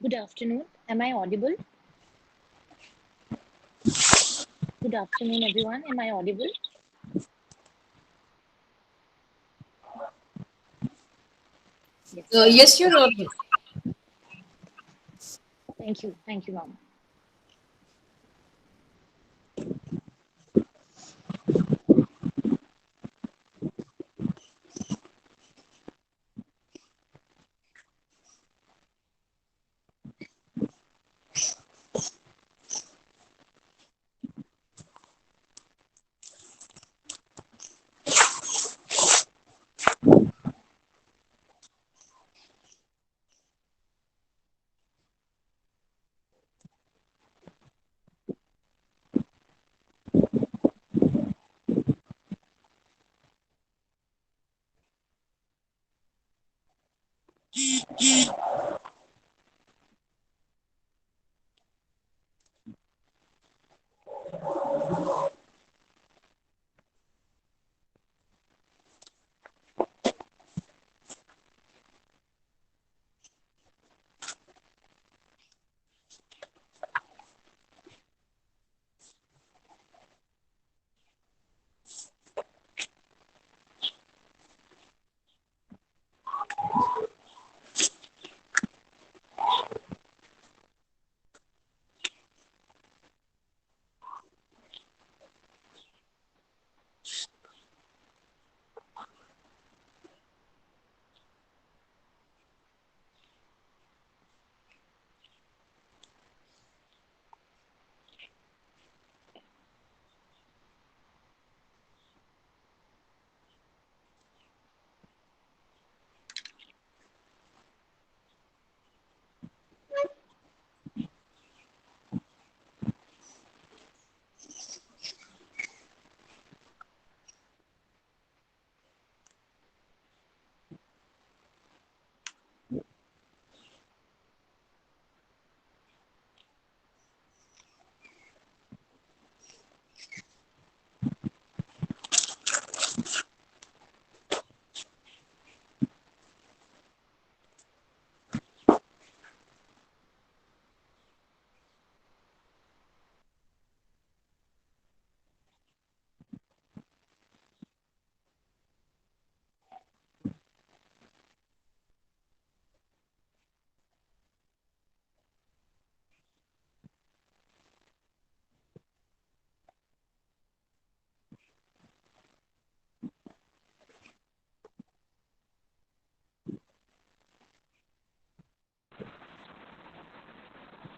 Good afternoon. Am I audible? Good afternoon, everyone. Am I audible? Yes, you're audible. Thank you. Thank you, ma'am.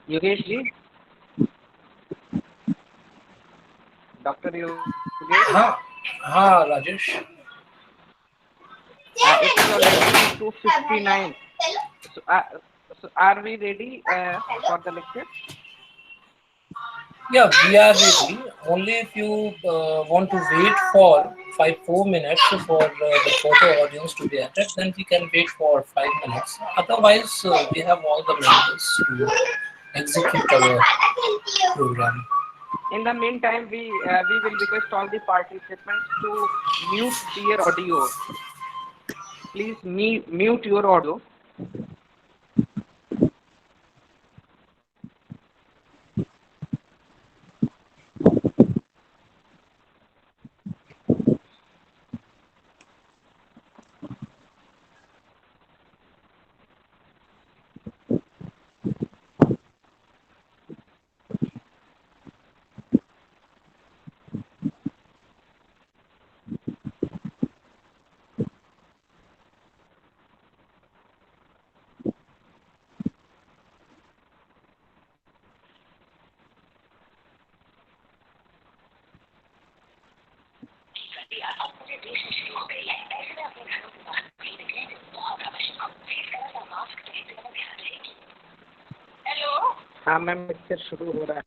Yogesh ji, Dr. Yogesh, हाँ हाँ Rajesh. it is already 2:59. So, so are we ready for the lecture? Yeah, we are ready. Only if you want to wait for 5 4 minutes for the photo audience to be added, then we can wait for 5 minutes. Otherwise, we have all the members to execute our program. In the meantime, we will request all the participants to mute their audio. Please mute your audio. हाँ ma'am lecture शुरू हो रहा है.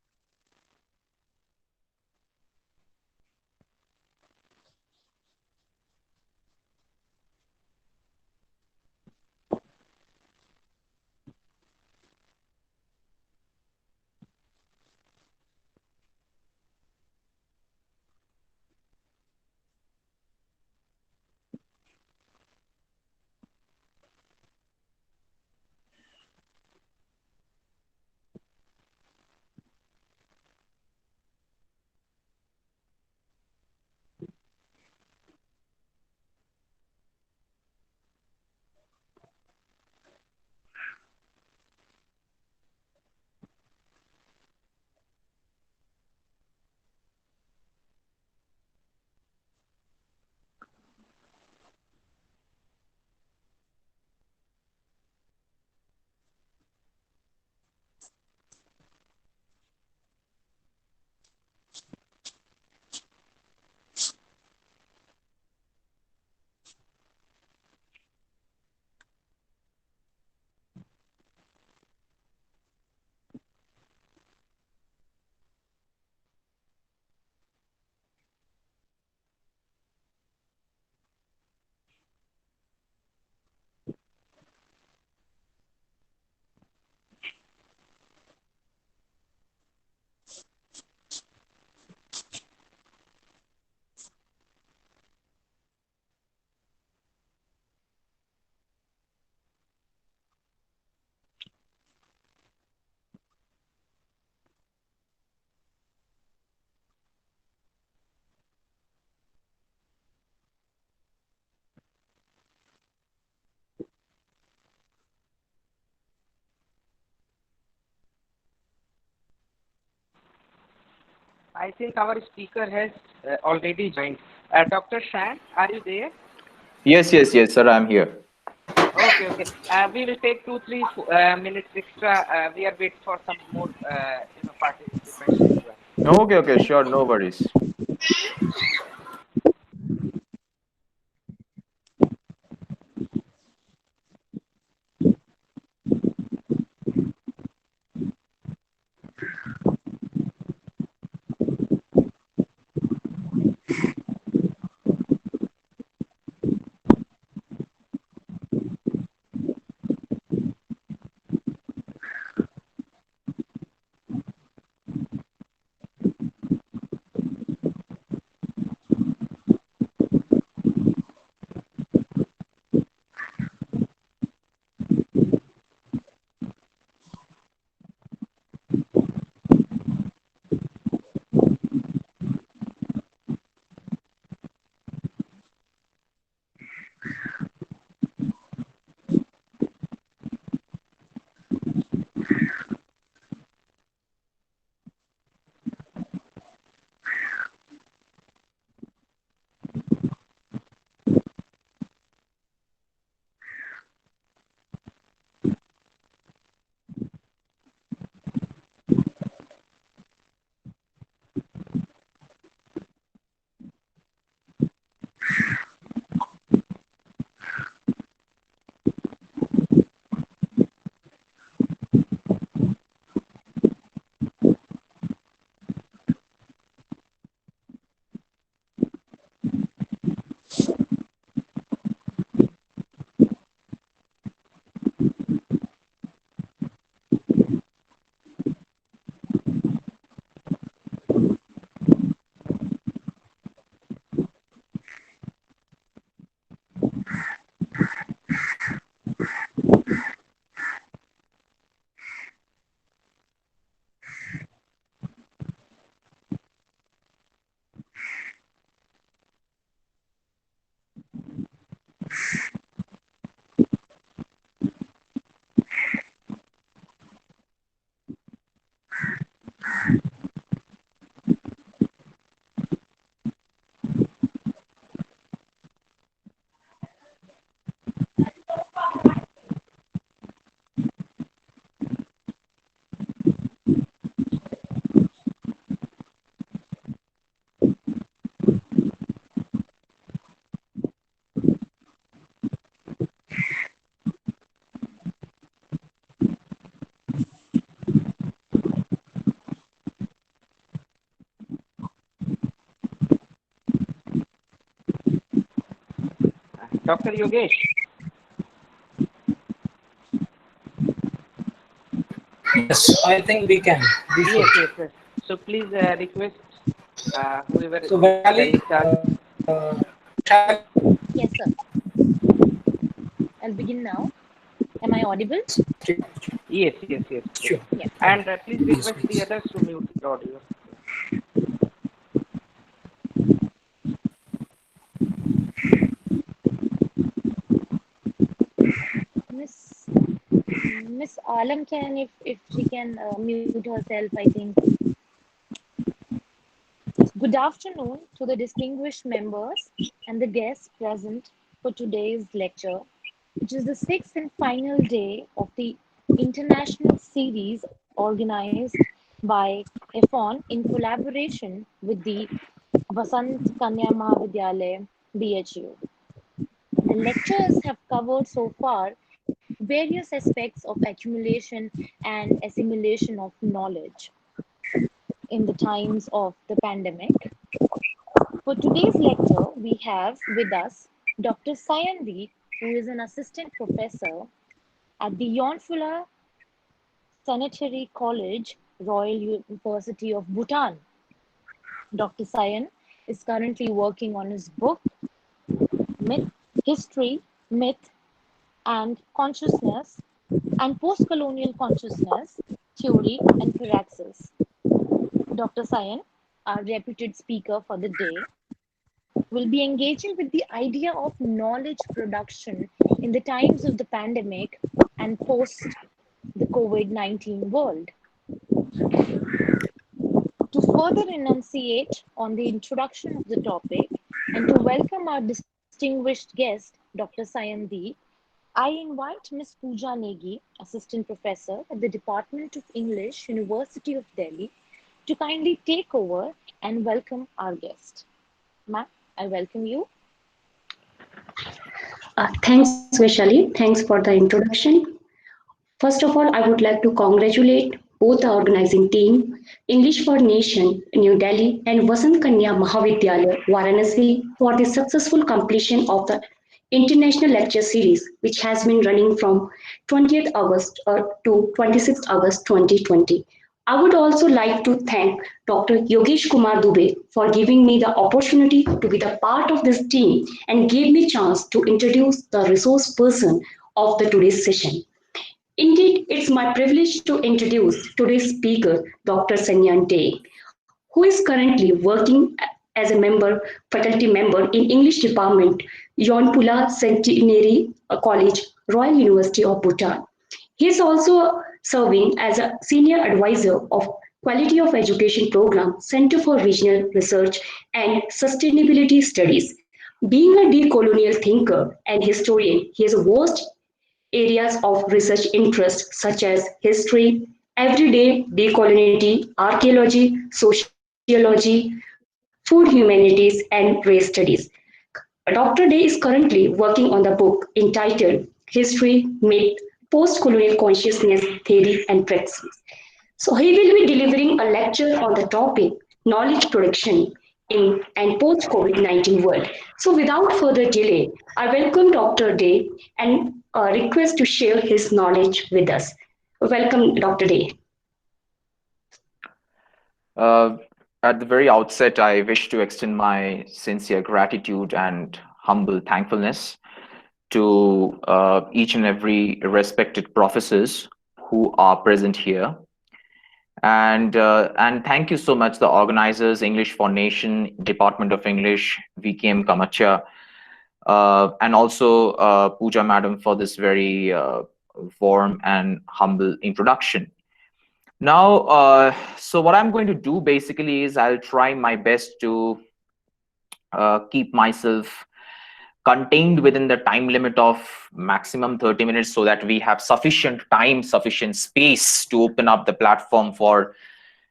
I think our speaker has already joined. Dr. Shan, are you there? Yes, yes, yes, sir. I'm here. Okay, okay. We will take 2 3 minutes extra. We are waiting for some more, participants to join. Okay, okay, sure. No worries. Dr. Yogesh. Yes, I think we can. We should. Yes, yes, yes. So please request whoever So, is there Valley, in charge. shall Yes, sir. I'll begin now. Am I audible? Yes, yes, yes, yes. sure. Yes. And please Please, request the please. others to mute the audio. Miss Miss Alam can, if she can mute herself, I think. Good afternoon to the distinguished members and the guests present for today's lecture, which is the sixth and final day of the international series organized by EFON in collaboration with the Vasant Kanya Mahavidyalaya BHU. The lectures have covered so far various aspects of accumulation and assimilation of knowledge in the times of the pandemic. For today's lecture, we have with us Dr. Sayandi, who is an assistant professor at the Yonfula Sanitary College, Royal University of Bhutan. Dr. Sayan is currently working on his book, Myth, History, Myth, and Consciousness, and Postcolonial Consciousness, Theory and Praxis. Dr. Sayan, our reputed speaker for the day, will be engaging with the idea of knowledge production in the times of the pandemic and post the COVID-19 world. To further enunciate on the introduction of the topic and to welcome our distinguished guest, Dr. Sayandi, I invite Ms. Pooja Negi, Assistant Professor at the Department of English, University of Delhi, to kindly take over and welcome our guest. Ma'am, I welcome you. Thanks, Vaishali. Thanks for the introduction. First of all, I would like to congratulate both the organizing team, English for Nation, New Delhi, and Vasant Kanya Mahavidyalaya, Varanasi, for the successful completion of the international lecture series, which has been running from 20th August to 26th August 2020. I would also like to thank Dr. Yogesh Kumar Dubey for giving me the opportunity to be the part of this team and gave me chance to introduce the resource person of the today's session. Indeed, it's my privilege to introduce today's speaker, Dr. Sanyan Day, who is currently working as a faculty member in English Department, Yonpula Centenary College, Royal University of Bhutan. He is also serving as a senior advisor of Quality of Education Program, Center for Regional Research and Sustainability Studies. Being a decolonial thinker and historian, he has vast areas of research interest such as history, everyday decolonity, archaeology, sociology, food humanities, and race studies. Dr. Day is currently working on the book entitled History, Myth, Post-Colonial Consciousness, Theory and Praxis. So he will be delivering a lecture on the topic knowledge production in and post-COVID-19 world. So without further delay, I welcome Dr. Day and request to share his knowledge with us. Welcome, Dr. Day. Uh, at the very outset, I wish to extend my sincere gratitude and humble thankfulness to each and every respected professors who are present here. And thank you so much, the organizers, English for Nation, Department of English, VKM Kamacha, and also Pooja Madam for this very warm and humble introduction. Now, so what I'm going to do basically is I'll try my best to keep myself contained within the time limit of maximum 30 minutes so that we have sufficient time, sufficient space to open up the platform for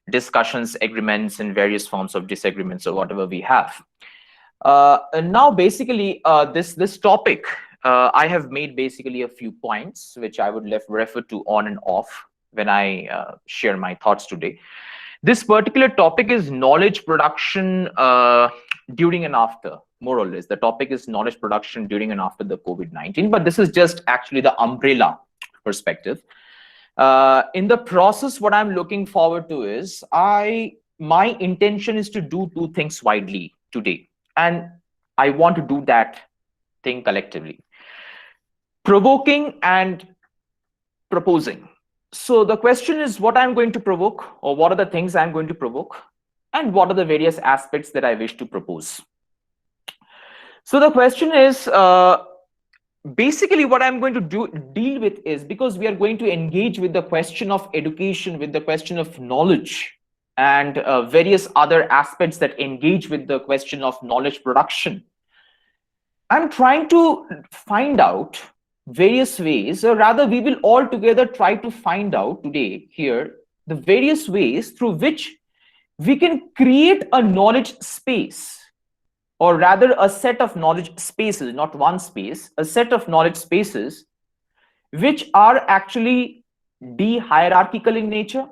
discussions, agreements, and various forms of disagreements or whatever we have. And now, basically, this topic, I have made basically a few points which I would refer to on and off when I share my thoughts today. This particular topic is knowledge production during and after, more or less. The topic is knowledge production during and after the COVID-19, but this is just actually the umbrella perspective. In the process, what I'm looking forward to is my intention is to do two things widely today, and I want to do that thing collectively: provoking and proposing. So the question is what I'm going to provoke, or what are the things I'm going to provoke, and what are the various aspects that I wish to propose. So the question is, basically what I'm going to deal with is, because we are going to engage with the question of education, with the question of knowledge, and various other aspects that engage with the question of knowledge production, I'm trying to find out various ways, or rather we will all together try to find out today here the various ways through which we can create a knowledge space, or rather a set of knowledge spaces, not one space, a set of knowledge spaces which are actually de-hierarchical in nature,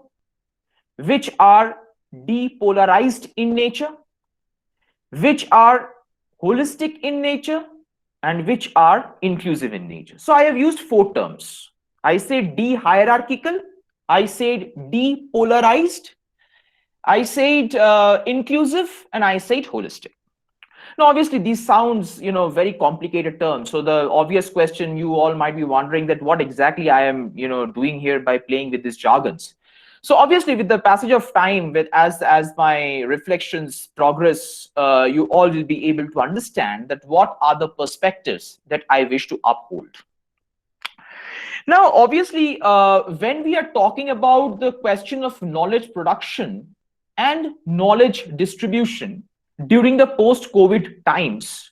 which are depolarized in nature, which are holistic in nature, and which are inclusive in nature. So I have used four terms. I said de-hierarchical, I said depolarized, I said inclusive, and I said holistic. Now, obviously, these sounds, very complicated terms. So the obvious question you all might be wondering that what exactly I am, doing here by playing with these jargons. So obviously, with the passage of time, as my reflections progress, you all will be able to understand that what are the perspectives that I wish to uphold. Now, obviously, when we are talking about the question of knowledge production and knowledge distribution during the post-COVID times,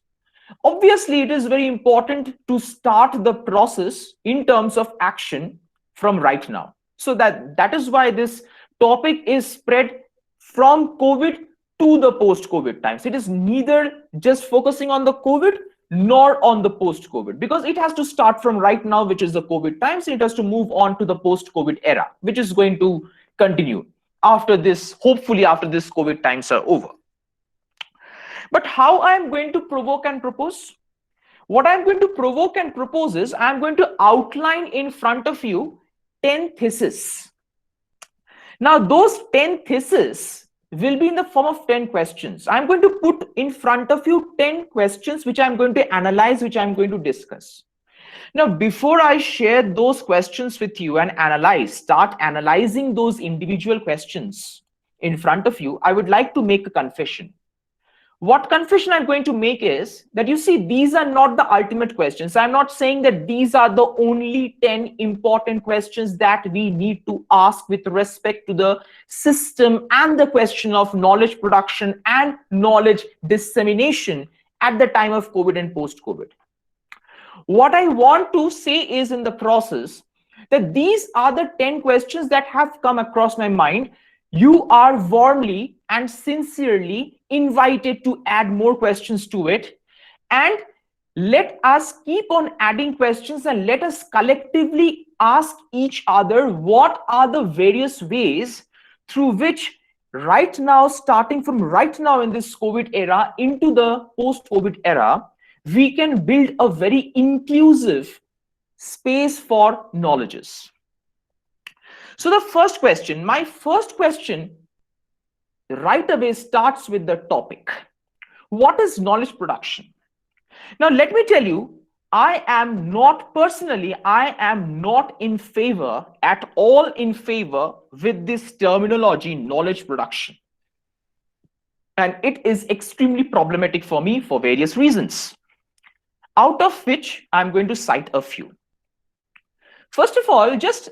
obviously, it is very important to start the process in terms of action from right now. So that is why this topic is spread from COVID to the post-COVID times. It is neither just focusing on the COVID nor on the post-COVID, because it has to start from right now, which is the COVID times, and it has to move on to the post-COVID era, which is going to continue after this, hopefully after this COVID times are over. But how I'm going to provoke and propose? What I'm going to provoke and propose is I'm going to outline in front of you 10 theses. Now, those 10 theses will be in the form of 10 questions. I'm going to put in front of you 10 questions which I'm going to analyze, which I'm going to discuss. Now, before I share those questions with you and start analyzing those individual questions in front of you, I would like to make a confession. What confession I'm going to make is that, you see, these are not the ultimate questions. I'm not saying that these are the only 10 important questions that we need to ask with respect to the system and the question of knowledge production and knowledge dissemination at the time of COVID and post-COVID. What I want to say is, in the process, that these are the 10 questions that have come across my mind. You are warmly and sincerely invited to add more questions to it, and let us keep on adding questions, and let us collectively ask each other what are the various ways through which right now, starting from right now in this COVID era into the post-COVID era, we can build a very inclusive space for knowledges. So the first question, my first question right away starts with the topic. What is knowledge production? Now, let me tell you, I am not in favor, at all in favor with this terminology, knowledge production. And it is extremely problematic for me for various reasons. out of which I'm going to cite a few. First of all, just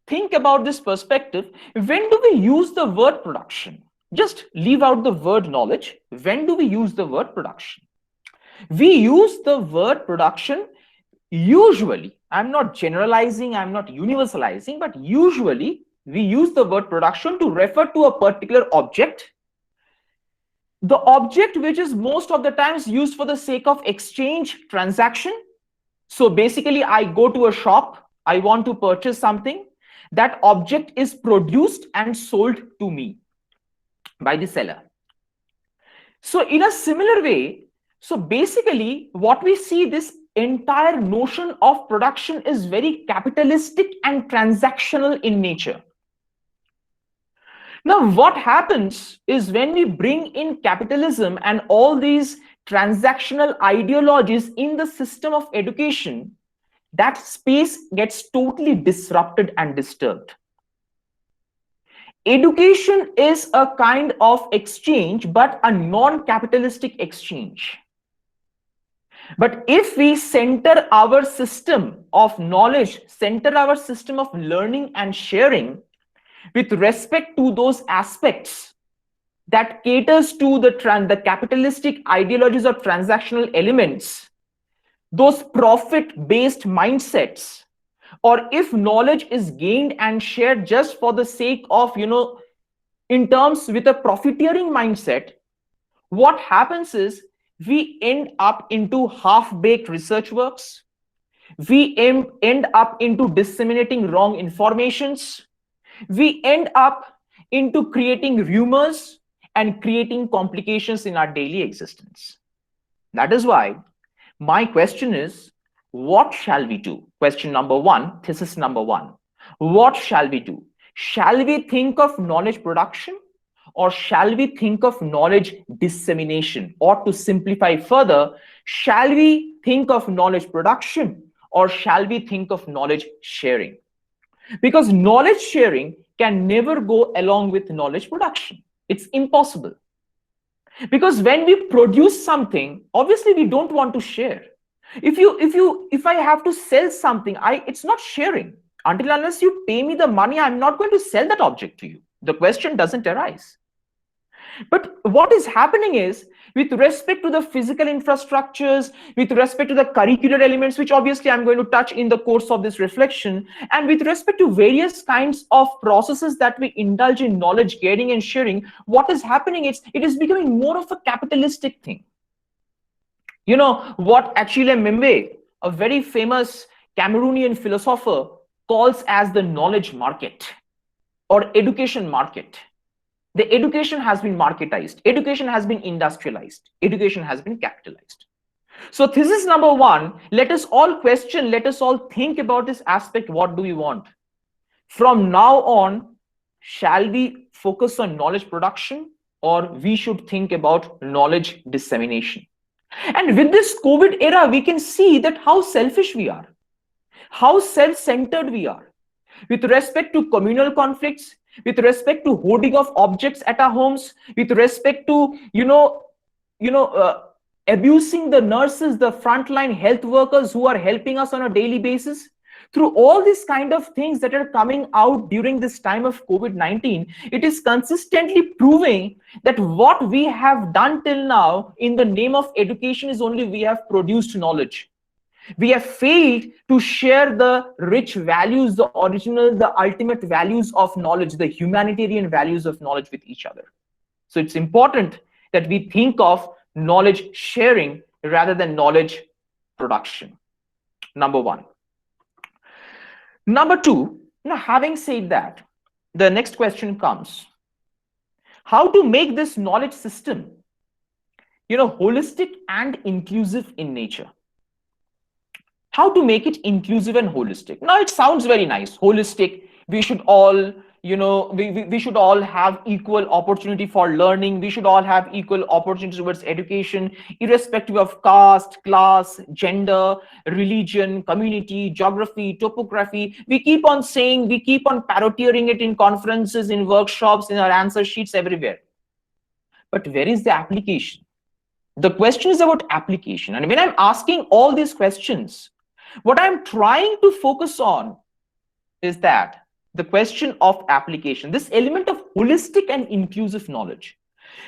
think about this perspective. When do we use the word production? Just leave out the word knowledge. When do we use the word production? We use the word production usually, I'm not generalizing, I'm not universalizing, but usually we use the word production to refer to a particular object. The object which is most of the times used for the sake of exchange transaction. So basically, I go to a shop, I want to purchase something. That object is produced and sold to me by the seller. So in a similar way, so basically what we see, this entire notion of production is very capitalistic and transactional in nature. Now, what happens is when we bring in capitalism and all these transactional ideologies in the system of education, that space gets totally disrupted and disturbed. Education is a kind of exchange, but a non-capitalistic exchange. But if we center our system of knowledge, center our system of learning and sharing with respect to those aspects that caters to the capitalistic ideologies of transactional elements, those profit-based mindsets, or if knowledge is gained and shared just for the sake of, in terms with a profiteering mindset, what happens is we end up into half-baked research works. We end up into disseminating wrong informations. We end up into creating rumors and creating complications in our daily existence. That is why my question is, what shall we do? Question number one, thesis number one. What shall we do? Shall we think of knowledge production, or shall we think of knowledge dissemination? Or to simplify further, shall we think of knowledge production, or shall we think of knowledge sharing? Because knowledge sharing can never go along with knowledge production. It's impossible. Because when we produce something, obviously we don't want to share. If I have to sell something, it's not sharing. Until unless you pay me the money, I'm not going to sell that object to you. The question doesn't arise. But what is happening is, with respect to the physical infrastructures, with respect to the curricular elements, which obviously I'm going to touch in the course of this reflection, and with respect to various kinds of processes that we indulge in knowledge gaining and sharing, what is happening is it is becoming more of a capitalistic thing. You know what Achille Mbembe, a very famous Cameroonian philosopher, calls as the knowledge market or education market. The education has been marketized, education has been industrialized, education has been capitalized. So thesis number one, let us all question, let us all think about this aspect. What do we want? From now on, shall we focus on knowledge production, or we should think about knowledge dissemination? And with this COVID era, we can see that how selfish we are, how self-centered we are with respect to communal conflicts, with respect to hoarding of objects at our homes, with respect to abusing the nurses, the frontline health workers who are helping us on a daily basis. Through all these kind of things that are coming out during this time of COVID-19, it is consistently proving that what we have done till now in the name of education is only we have produced knowledge. We have failed to share the rich values, the original, the ultimate values of knowledge, the humanitarian values of knowledge with each other. So it's important that we think of knowledge sharing rather than knowledge production. Number one. Number two, now having said that, the next question comes, how to make this knowledge system, holistic and inclusive in nature? How to make it inclusive and holistic? Now it sounds very nice, holistic. We should all, we should all have equal opportunity for learning. We should all have equal opportunity towards education, irrespective of caste, class, gender, religion, community, geography, topography. We keep on saying, we keep on parroting it in conferences, in workshops, in our answer sheets, everywhere. But where is the application? The question is about application. And when I'm asking all these questions, what I'm trying to focus on is that the question of application, this element of holistic and inclusive knowledge.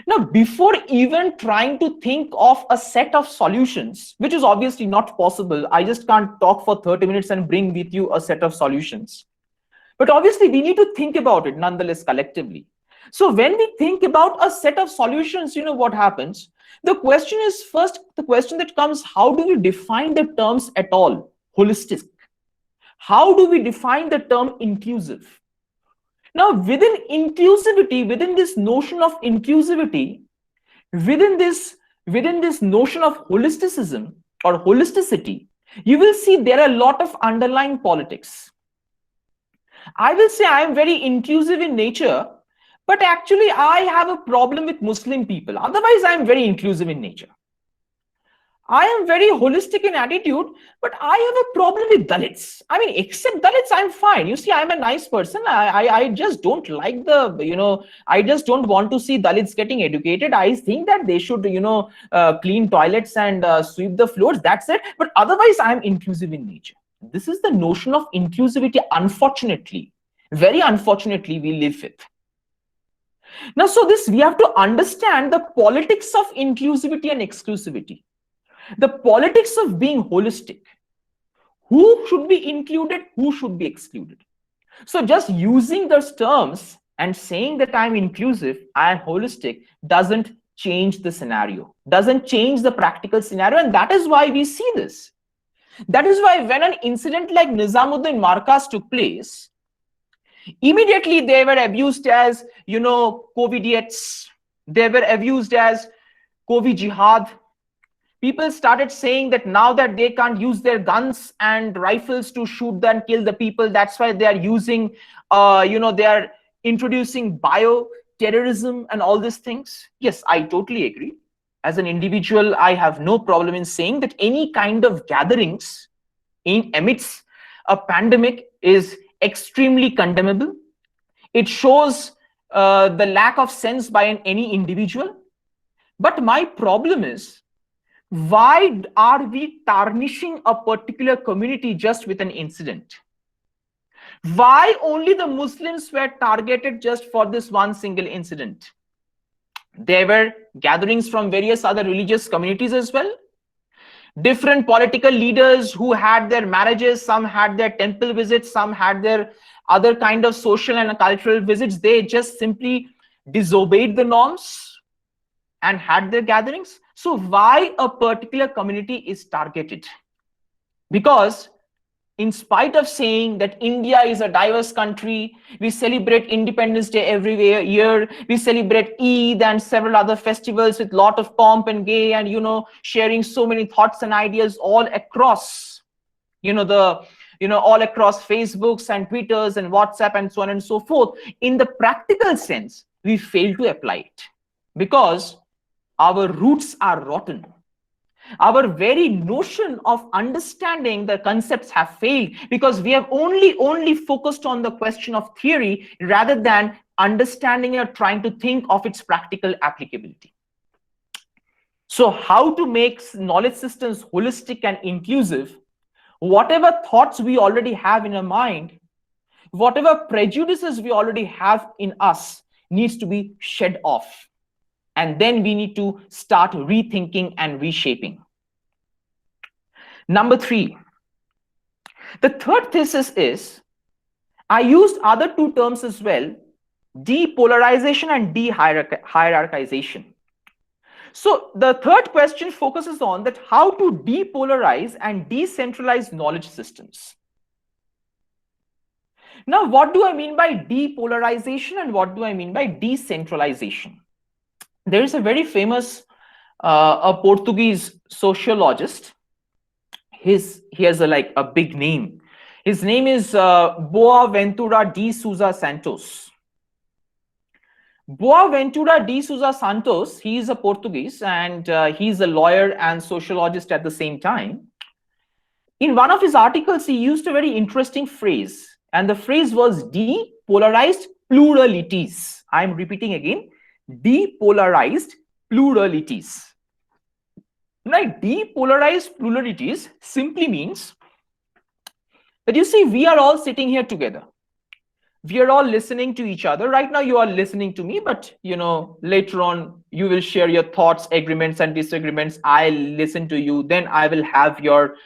Now, before even trying to think of a set of solutions, which is obviously not possible, I just can't talk for 30 minutes and bring with you a set of solutions. But obviously, we need to think about it nonetheless collectively. So when we think about a set of solutions, you know what happens? The question is first, the question that comes, how do we define the terms at all? Holistic. How do we define the term inclusive? Now, within inclusivity, within this notion of inclusivity, within this notion of holisticism or holisticity, you will see there are a lot of underlying politics. I will say I am very inclusive in nature, but actually I have a problem with Muslim people. Otherwise, I am very inclusive in nature. I am very holistic in attitude, but I have a problem with Dalits. I mean, except Dalits, I'm fine. You see, I'm a nice person. I just don't like the, I just don't want to see Dalits getting educated. I think that they should, clean toilets and sweep the floors. That's it. But otherwise, I'm inclusive in nature. This is the notion of inclusivity, unfortunately, very unfortunately, we live with. Now, so this, we have to understand the politics of inclusivity and exclusivity. The politics of being holistic. Who should be included? Who should be excluded? So just using those terms and saying that I'm inclusive, I'm holistic, doesn't change the scenario, doesn't change the practical scenario. And that is why we see this. That is why when an incident like Nizamuddin Markaz took place, immediately they were abused as, COVIDiots. They were abused as COVID jihad. People started saying that now that they can't use their guns and rifles to shoot and kill the people, that's why they are using, they are introducing bio-terrorism and all these things. Yes, I totally agree. As an individual, I have no problem in saying that any kind of gatherings amidst a pandemic is extremely condemnable. It shows the lack of sense by any individual. But my problem is, why are we tarnishing a particular community just with an incident? Why only the Muslims were targeted just for this one single incident? There were gatherings from various other religious communities as well. Different political leaders who had their marriages, some had their temple visits, some had their other kind of social and cultural visits. They just simply disobeyed the norms and had their gatherings. So why a particular community is targeted? Because in spite of saying that India is a diverse country, we celebrate Independence Day every year, we celebrate Eid and several other festivals with lot of pomp and gay and, sharing so many thoughts and ideas all across, all across Facebooks and Twitters and WhatsApp and so on and so forth. In the practical sense, we fail to apply it because our roots are rotten. Our very notion of understanding the concepts have failed because we have only focused on the question of theory rather than understanding or trying to think of its practical applicability. So how to make knowledge systems holistic and inclusive? Whatever thoughts we already have in our mind, whatever prejudices we already have in us needs to be shed off. And then we need to start rethinking and reshaping. Number 3, the third thesis is, I used other two terms as well, depolarization and de-hierarchization. So the third question focuses on that how to depolarize and decentralize knowledge systems. Now, what do I mean by depolarization and what do I mean by decentralization? There is a very famous a Portuguese sociologist. He has a big name. His name is Boaventura de Souza Santos. Boaventura de Souza Santos, he is a Portuguese and he's a lawyer and sociologist at the same time. In one of his articles, he used a very interesting phrase, and the phrase was depolarized pluralities. I'm repeating again, depolarized pluralities. Now, depolarized pluralities simply means that, you see, we are all sitting here together. We are all listening to each other. Right now, you are listening to me, but later on, you will share your thoughts, agreements, and disagreements. I'll listen to you. Then I will have your,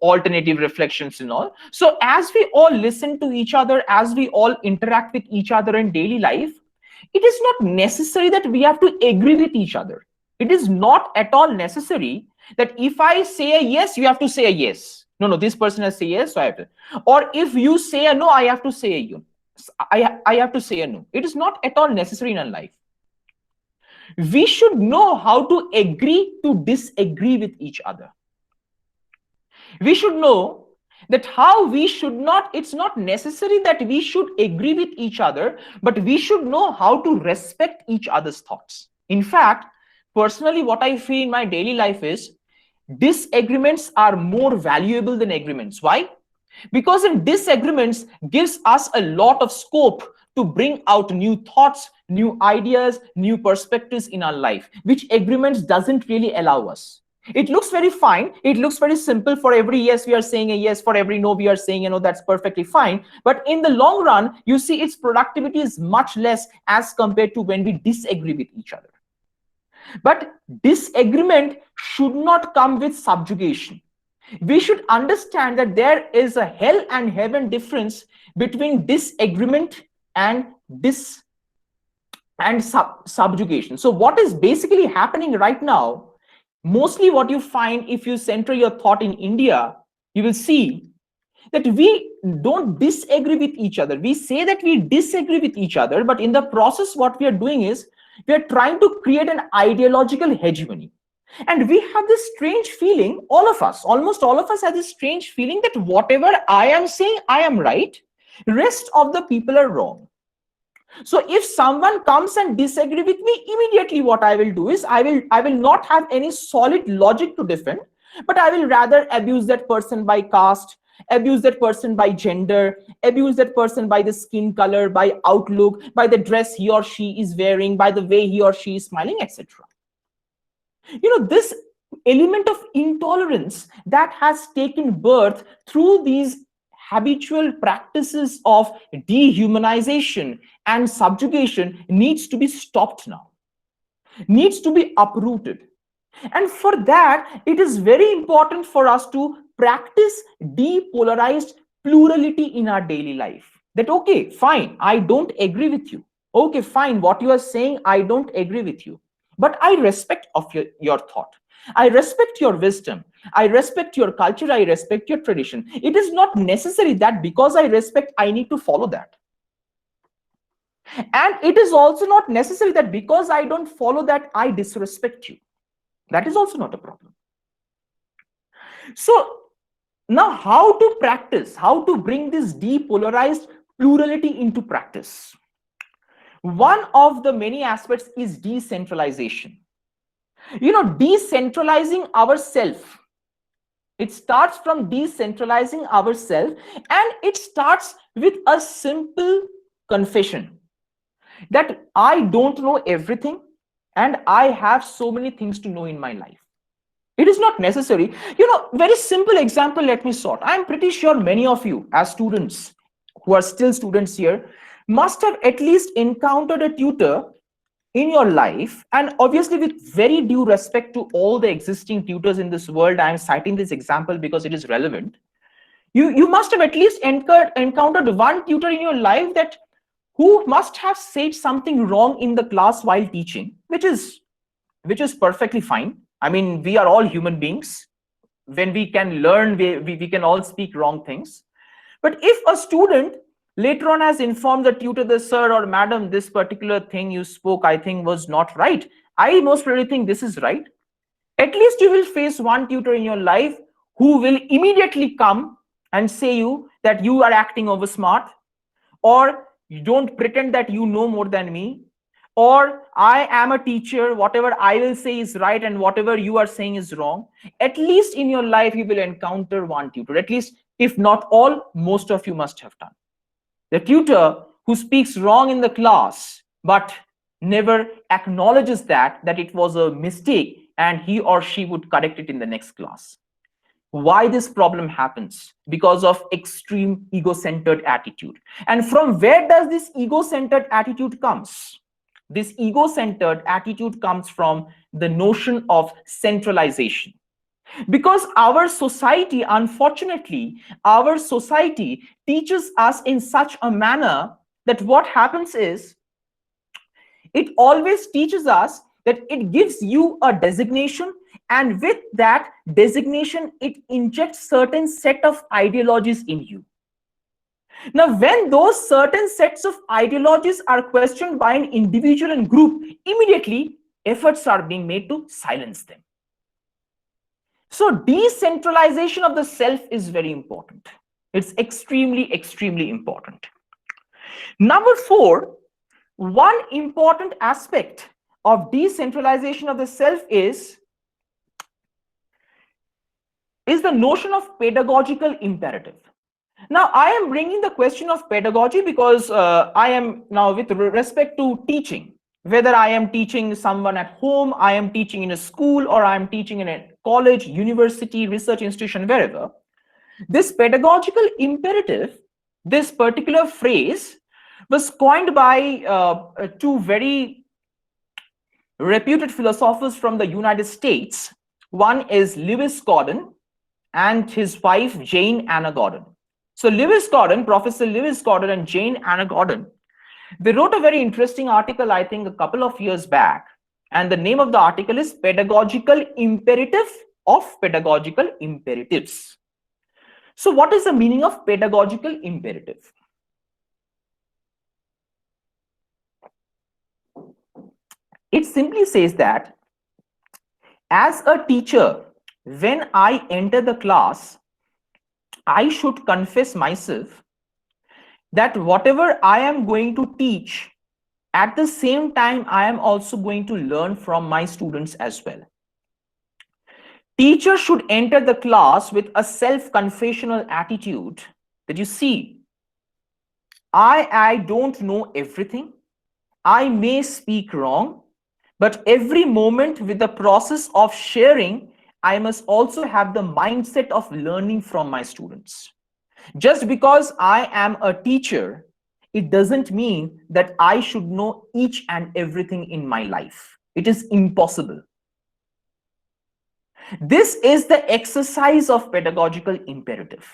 alternative reflections and all. So as we all listen to each other, as we all interact with each other in daily life, it is not necessary that we have to agree with each other. It is not at all necessary that if I say a yes, you have to say a yes. No, no, this person has said yes, so I have to. Or if you say a no, I have to say a you. I have to say a no. It is not at all necessary in our life. We should know how to agree to disagree with each other. We should know that how we should not, it's not necessary that we should agree with each other, but we should know how to respect each other's thoughts. In fact, personally, what I feel in my daily life is disagreements are more valuable than agreements. Why? Because in disagreements gives us a lot of scope to bring out new thoughts, new ideas, new perspectives in our life, which agreements doesn't really allow us. It looks very fine. It looks very simple. For every yes, we are saying a yes. For every no, we are saying, that's perfectly fine. But in the long run, you see its productivity is much less as compared to when we disagree with each other. But disagreement should not come with subjugation. We should understand that there is a hell and heaven difference between disagreement and subjugation. So what is basically happening right now, mostly what you find if you center your thought in India, you will see that we don't disagree with each other. We say that we disagree with each other, but in the process, what we are doing is we are trying to create an ideological hegemony. And we have this strange feeling, all of us, almost all of us have this strange feeling that whatever I am saying, I am right. Rest of the people are wrong. So if someone comes and disagree with me, immediately what I will do is I will not have any solid logic to defend, but I will rather abuse that person by caste, abuse that person by gender, abuse that person by the skin color, by outlook, by the dress he or she is wearing, by the way he or she is smiling, etc. This element of intolerance that has taken birth through these habitual practices of dehumanization and subjugation needs to be stopped now, needs to be uprooted. And for that, it is very important for us to practice depolarized plurality in our daily life. That, okay, fine, I don't agree with you. Okay, fine, what you are saying, I don't agree with you. But I respect of your thought. I respect your wisdom. I respect your culture. I respect your tradition. It is not necessary that because I respect, I need to follow that. And it is also not necessary that because I don't follow that, I disrespect you. That is also not a problem. So now how to practice, how to bring this depolarized plurality into practice? One of the many aspects is decentralization. Decentralizing ourselves. It starts from decentralizing ourselves, and it starts with a simple confession that I don't know everything and I have so many things to know in my life. It is not necessary. Very simple example, let me sort. I'm pretty sure many of you as students who are still students here must have at least encountered a tutor in your life, and obviously with very due respect to all the existing tutors in this world, I am citing this example because it is relevant. You must have at least encountered one tutor in your life that who must have said something wrong in the class while teaching, which is perfectly fine. I mean, we are all human beings. When we can learn, we can all speak wrong things. But if a student later on has informed the tutor, the sir or madam, this particular thing you spoke, I think was not right, I most probably think this is right, at least you will face one tutor in your life who will immediately come and say you that you are acting over smart, or you don't pretend that you know more than me, or I am a teacher, whatever I will say is right and whatever you are saying is wrong. At least in your life you will encounter one tutor, at least if not all, most of you must have done. The tutor who speaks wrong in the class but never acknowledges that it was a mistake and he or she would correct it in the next class. Why this problem happens? Because of extreme ego-centered attitude. And from where does this ego-centered attitude comes? This ego-centered attitude comes from the notion of centralization. Because our society, unfortunately, our society teaches us in such a manner that what happens is, it always teaches us that it gives you a designation, and with that designation, it injects certain set of ideologies in you. Now, when those certain sets of ideologies are questioned by an individual and group, immediately efforts are being made to silence them. So decentralization of the self is very important. It's extremely, extremely important. Number 4, one important aspect of decentralization of the self is the notion of pedagogical imperative. Now, I am bringing the question of pedagogy because I am now with respect to teaching, whether I am teaching someone at home, I am teaching in a school, or I am teaching in a college, university, research institution, wherever. This pedagogical imperative, this particular phrase, was coined by 2 very reputed philosophers from the United States. One is Lewis Gordon and his wife Jane Anna Gordon. So Lewis Gordon, Professor Lewis Gordon and Jane Anna Gordon, they wrote a very interesting article, I think a couple of years back, and the name of the article is Pedagogical Imperative of Pedagogical Imperatives. So what is the meaning of pedagogical imperative? It simply says that as a teacher, when I enter the class, I should confess myself that whatever I am going to teach, at the same time, I am also going to learn from my students as well. Teachers should enter the class with a self-confessional attitude that, you see, I don't know everything. I may speak wrong, but every moment with the process of sharing, I must also have the mindset of learning from my students. Just because I am a teacher, it doesn't mean that I should know each and everything in my life. It is impossible. This is the exercise of pedagogical imperative.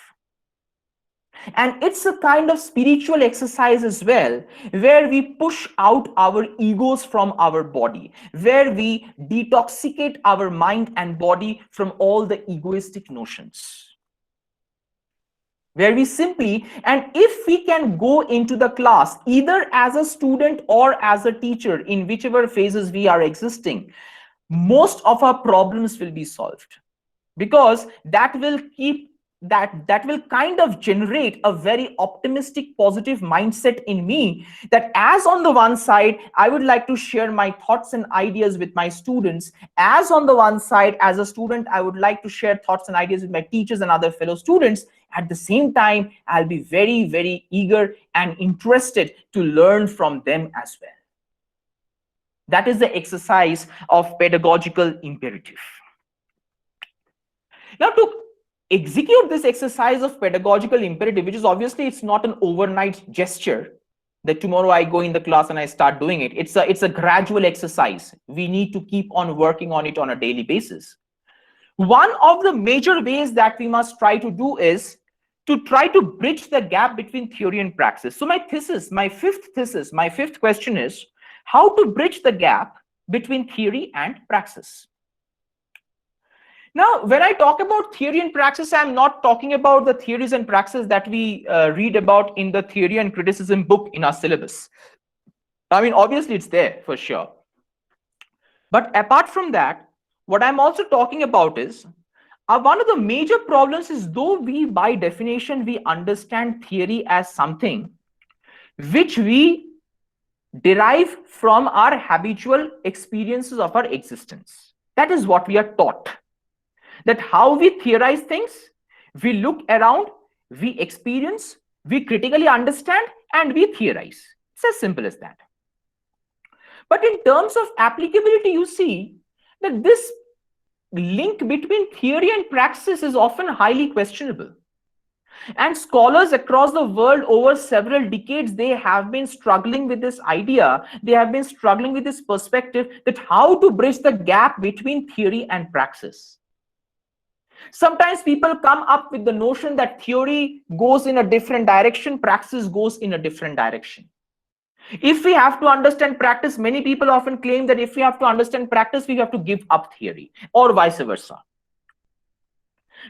And it's a kind of spiritual exercise as well, where we push out our egos from our body, where we detoxicate our mind and body from all the egoistic notions. Where we simply, and if we can go into the class, either as a student or as a teacher, in whichever phases we are existing, most of our problems will be solved, because that will kind of generate a very optimistic, positive mindset in me, that as on the one side, I would like to share my thoughts and ideas with my students, as on the one side, as a student, I would like to share thoughts and ideas with my teachers and other fellow students. At the same time, I'll be very, very eager and interested to learn from them as well. That is the exercise of pedagogical imperative. Now, to execute this exercise of pedagogical imperative, which is obviously, it's not an overnight gesture that tomorrow I go in the class and I start doing it. It's a gradual exercise. We need to keep on working on it on a daily basis. One of the major ways that we must try to do is to try to bridge the gap between theory and praxis. So my fifth question is how to bridge the gap between theory and praxis. Now, when I talk about theory and praxis, I'm not talking about the theories and praxis that we read about in the theory and criticism book in our syllabus. I mean, obviously it's there for sure. But apart from that, what I'm also talking about is one of the major problems is, though we by definition, we understand theory as something which we derive from our habitual experiences of our existence. That is what we are taught. That how we theorize things, we look around, we experience, we critically understand, and we theorize. It's as simple as that. But in terms of applicability, you see that this link between theory and praxis is often highly questionable. And scholars across the world over several decades, they have been struggling with this idea. They have been struggling with this perspective that how to bridge the gap between theory and praxis. Sometimes people come up with the notion that theory goes in a different direction, praxis goes in a different direction. If we have to understand practice, many people often claim that if we have to understand practice, we have to give up theory, or vice versa.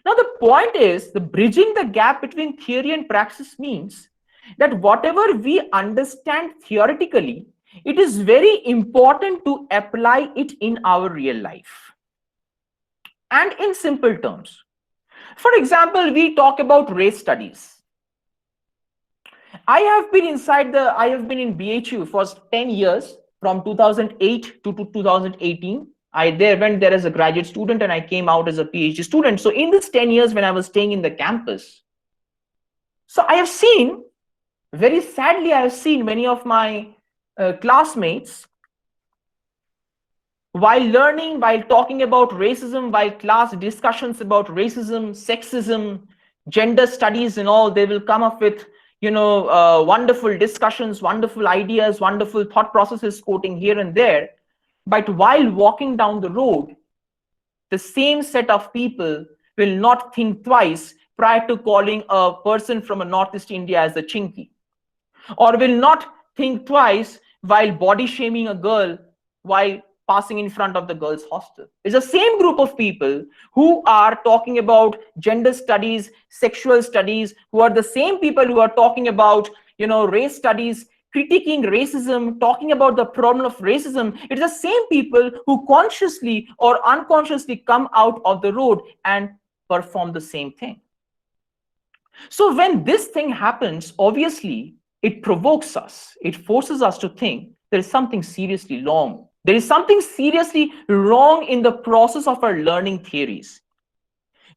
Now, the point is, the bridging the gap between theory and praxis means that whatever we understand theoretically, it is very important to apply it in our real life. And in simple terms, for example, we talk about race studies. I have been in BHU for 10 years, from 2008 to 2018. I went there as a graduate student and I came out as a PhD student. So in this 10 years when I was staying in the campus, so I have seen, very sadly, I have seen many of my classmates, while learning, while talking about racism, while class discussions about racism, sexism, gender studies and all, they will come up with, wonderful discussions, wonderful ideas, wonderful thought processes, quoting here and there. But while walking down the road, the same set of people will not think twice prior to calling a person from a Northeast India as a chinky, or will not think twice while body shaming a girl while passing in front of the girls' hostel. It's the same group of people who are talking about gender studies, sexual studies, who are the same people who are talking about, race studies, critiquing racism, talking about the problem of racism. It's the same people who consciously or unconsciously come out of the road and perform the same thing. So when this thing happens, obviously, it provokes us. It forces us to think there is something seriously wrong. There is something seriously wrong in the process of our learning theories.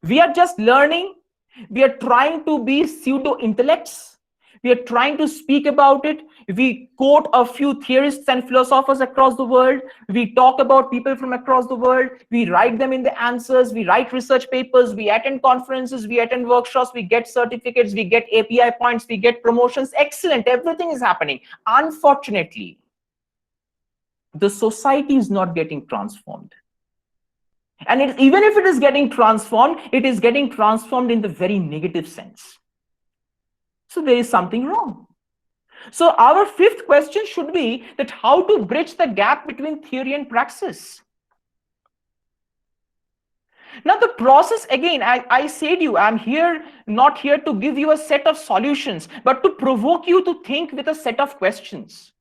We are just learning. We are trying to be pseudo-intellects. We are trying to speak about it. We quote a few theorists and philosophers across the world. We talk about people from across the world. We write them in the answers. We write research papers. We attend conferences. We attend workshops. We get certificates. We get API points. We get promotions. Excellent. Everything is happening. Unfortunately, the society is not getting transformed. And even if it is getting transformed, it is getting transformed in the very negative sense. So there is something wrong. So our fifth question should be that how to bridge the gap between theory and praxis. Now the process, again, I say to you, I'm not here to give you a set of solutions, but to provoke you to think with a set of questions.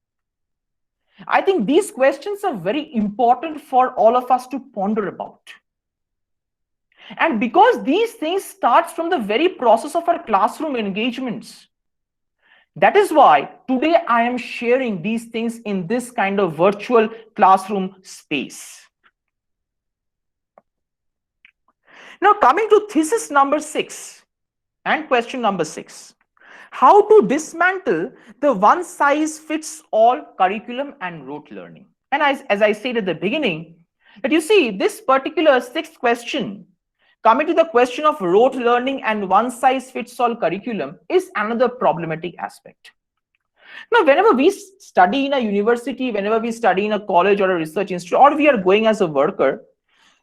I think these questions are very important for all of us to ponder about. And because these things start from the very process of our classroom engagements, that is why today I am sharing these things in this kind of virtual classroom space. Now coming to thesis number 6 and question number 6. How to dismantle the one-size-fits-all curriculum and rote learning. And as I said at the beginning, that you see this particular 6th question, coming to the question of rote learning and one-size-fits-all curriculum, is another problematic aspect. Now, whenever we study in a university, whenever we study in a college or a research institute, or we are going as a worker,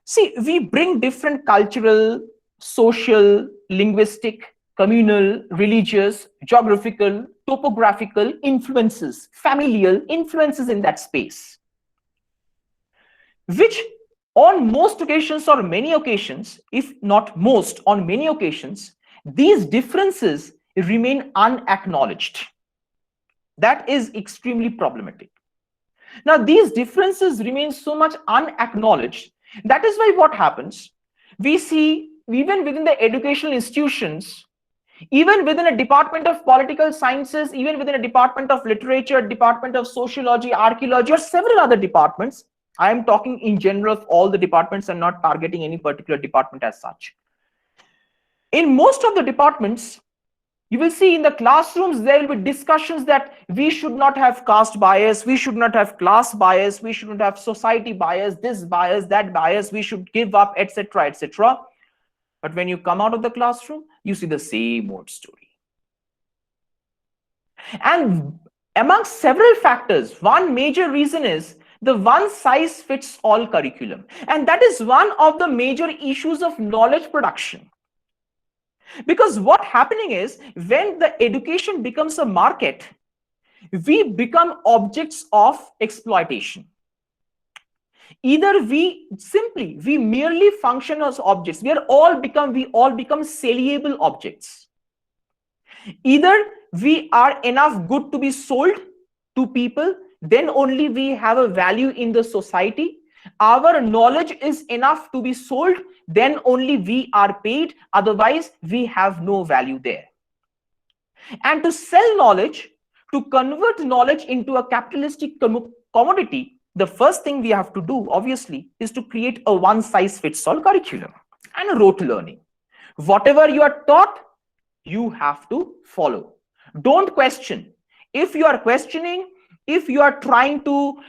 see, we bring different cultural, social, linguistic, communal, religious, geographical, topographical influences, familial influences in that space, which on most occasions or many occasions, if not most, on many occasions, these differences remain unacknowledged. That is extremely problematic. Now, these differences remain so much unacknowledged. That is why what happens, we see even within the educational institutions, even within a department of political sciences, even within a department of literature, department of sociology, archaeology, or several other departments, I am talking in general of all the departments and not targeting any particular department as such. In most of the departments, You will see in the classrooms, there will be discussions that we should not have caste bias, we should not have class bias, we should not have society bias, this bias, that bias, we should give up, etc., etc. But when you come out of the classroom, you see the same old story. And among several factors, one major reason is the one size fits all curriculum. And that is one of the major issues of knowledge production. Because what happening is, when the education becomes a market, we become objects of exploitation. Either we merely function as objects. We all become saleable objects. Either we are enough good to be sold to people, then only we have a value in the society. Our knowledge is enough to be sold, then only we are paid, otherwise we have no value there. And to sell knowledge, to convert knowledge into a capitalistic commodity, the first thing we have to do, obviously, is to create a one-size-fits-all curriculum and a rote learning. Whatever you are taught, you have to follow. Don't question. If you are questioning, if you are trying to,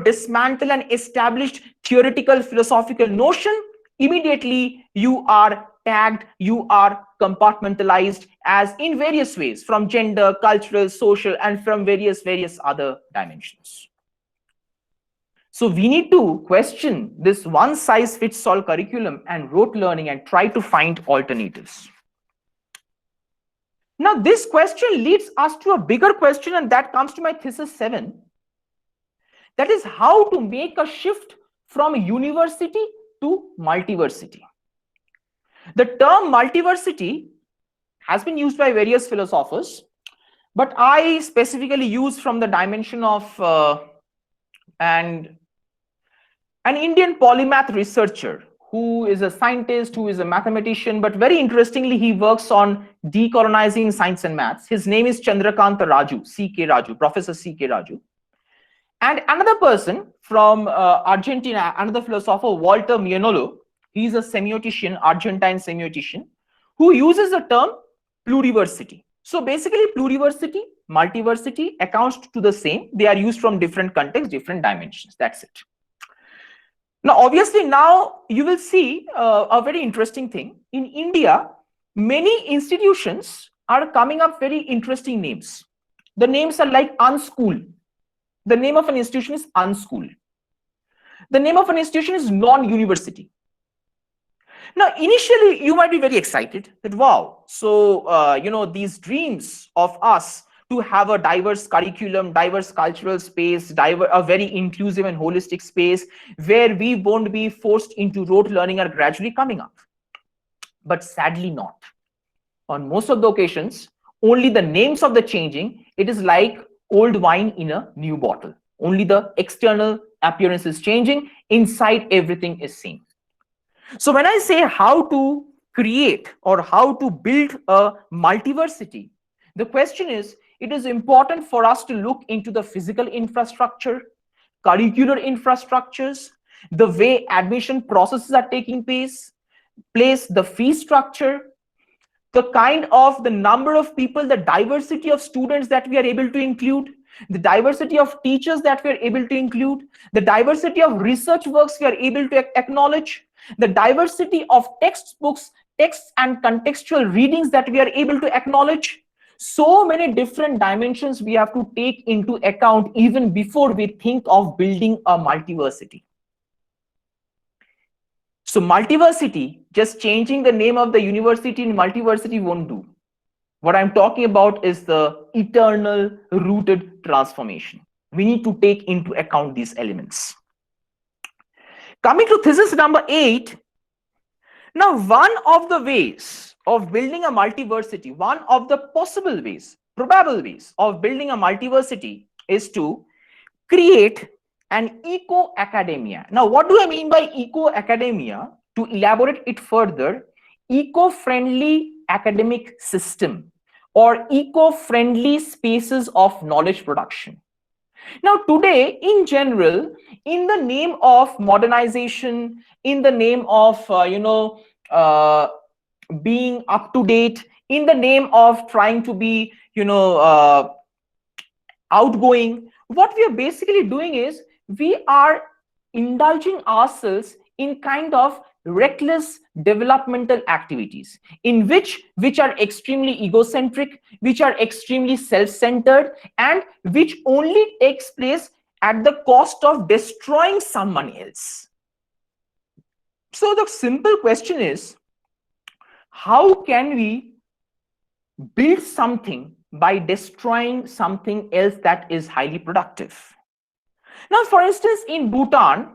dismantle an established theoretical philosophical notion, immediately you are tagged, you are compartmentalized as in various ways, from gender, cultural, social, and from various other dimensions. So we need to question this one size fits all curriculum and rote learning and try to find alternatives. Now, this question leads us to a bigger question, and that comes to my thesis 7. That is how to make a shift from university to multiversity. The term multiversity has been used by various philosophers, but I specifically use from the dimension of an Indian polymath researcher who is a scientist, who is a mathematician, but very interestingly, he works on decolonizing science and maths. His name is Chandrakanta Raju, C.K. Raju, Professor C.K. Raju. And another person from Argentina, another philosopher, Walter Mianolo, he's a semiotician, Argentine semiotician, who uses the term pluriversity. So basically, pluriversity, multiversity accounts to the same. They are used from different contexts, different dimensions. That's it. Now, obviously, now you will see a very interesting thing. In India, many institutions are coming up very interesting names. The names are like Unschool. The name of an institution is Unschool. The name of an institution is non-university. Now, initially, you might be very excited that, wow, so, these dreams of us to have a diverse curriculum, diverse cultural space, a very inclusive and holistic space where we won't be forced into rote learning are gradually coming up. But sadly not. On most of the occasions, only the names of the changing, it is like old wine in a new bottle. Only the external appearance is changing, inside everything is same. So when I say how to create or how to build a multiversity, the question is, it is important for us to look into the physical infrastructure, curricular infrastructures, the way admission processes are taking place, the fee structure, the number of people, the diversity of students that we are able to include, the diversity of teachers that we are able to include, the diversity of research works we are able to acknowledge, the diversity of textbooks, texts and contextual readings that we are able to acknowledge. So many different dimensions we have to take into account even before we think of building a multiversity. So multiversity, just changing the name of the university in multiversity won't do. What I'm talking about is the eternal rooted transformation. We need to take into account these elements. Coming to thesis number 8, now one of the ways of building a multiversity, one of the possible ways, probable ways of building a multiversity is to create an eco-academia. Now, what do I mean by eco-academia? To elaborate it further, eco-friendly academic system or eco-friendly spaces of knowledge production. Now, today, in general, in the name of modernization, in the name of, being up to date, in the name of trying to be, outgoing. What we are basically doing is we are indulging ourselves in kind of reckless developmental activities in which are extremely egocentric, which are extremely self-centered, and which only takes place at the cost of destroying someone else. So the simple question is, how can we build something by destroying something else that is highly productive? Now, for instance, in Bhutan,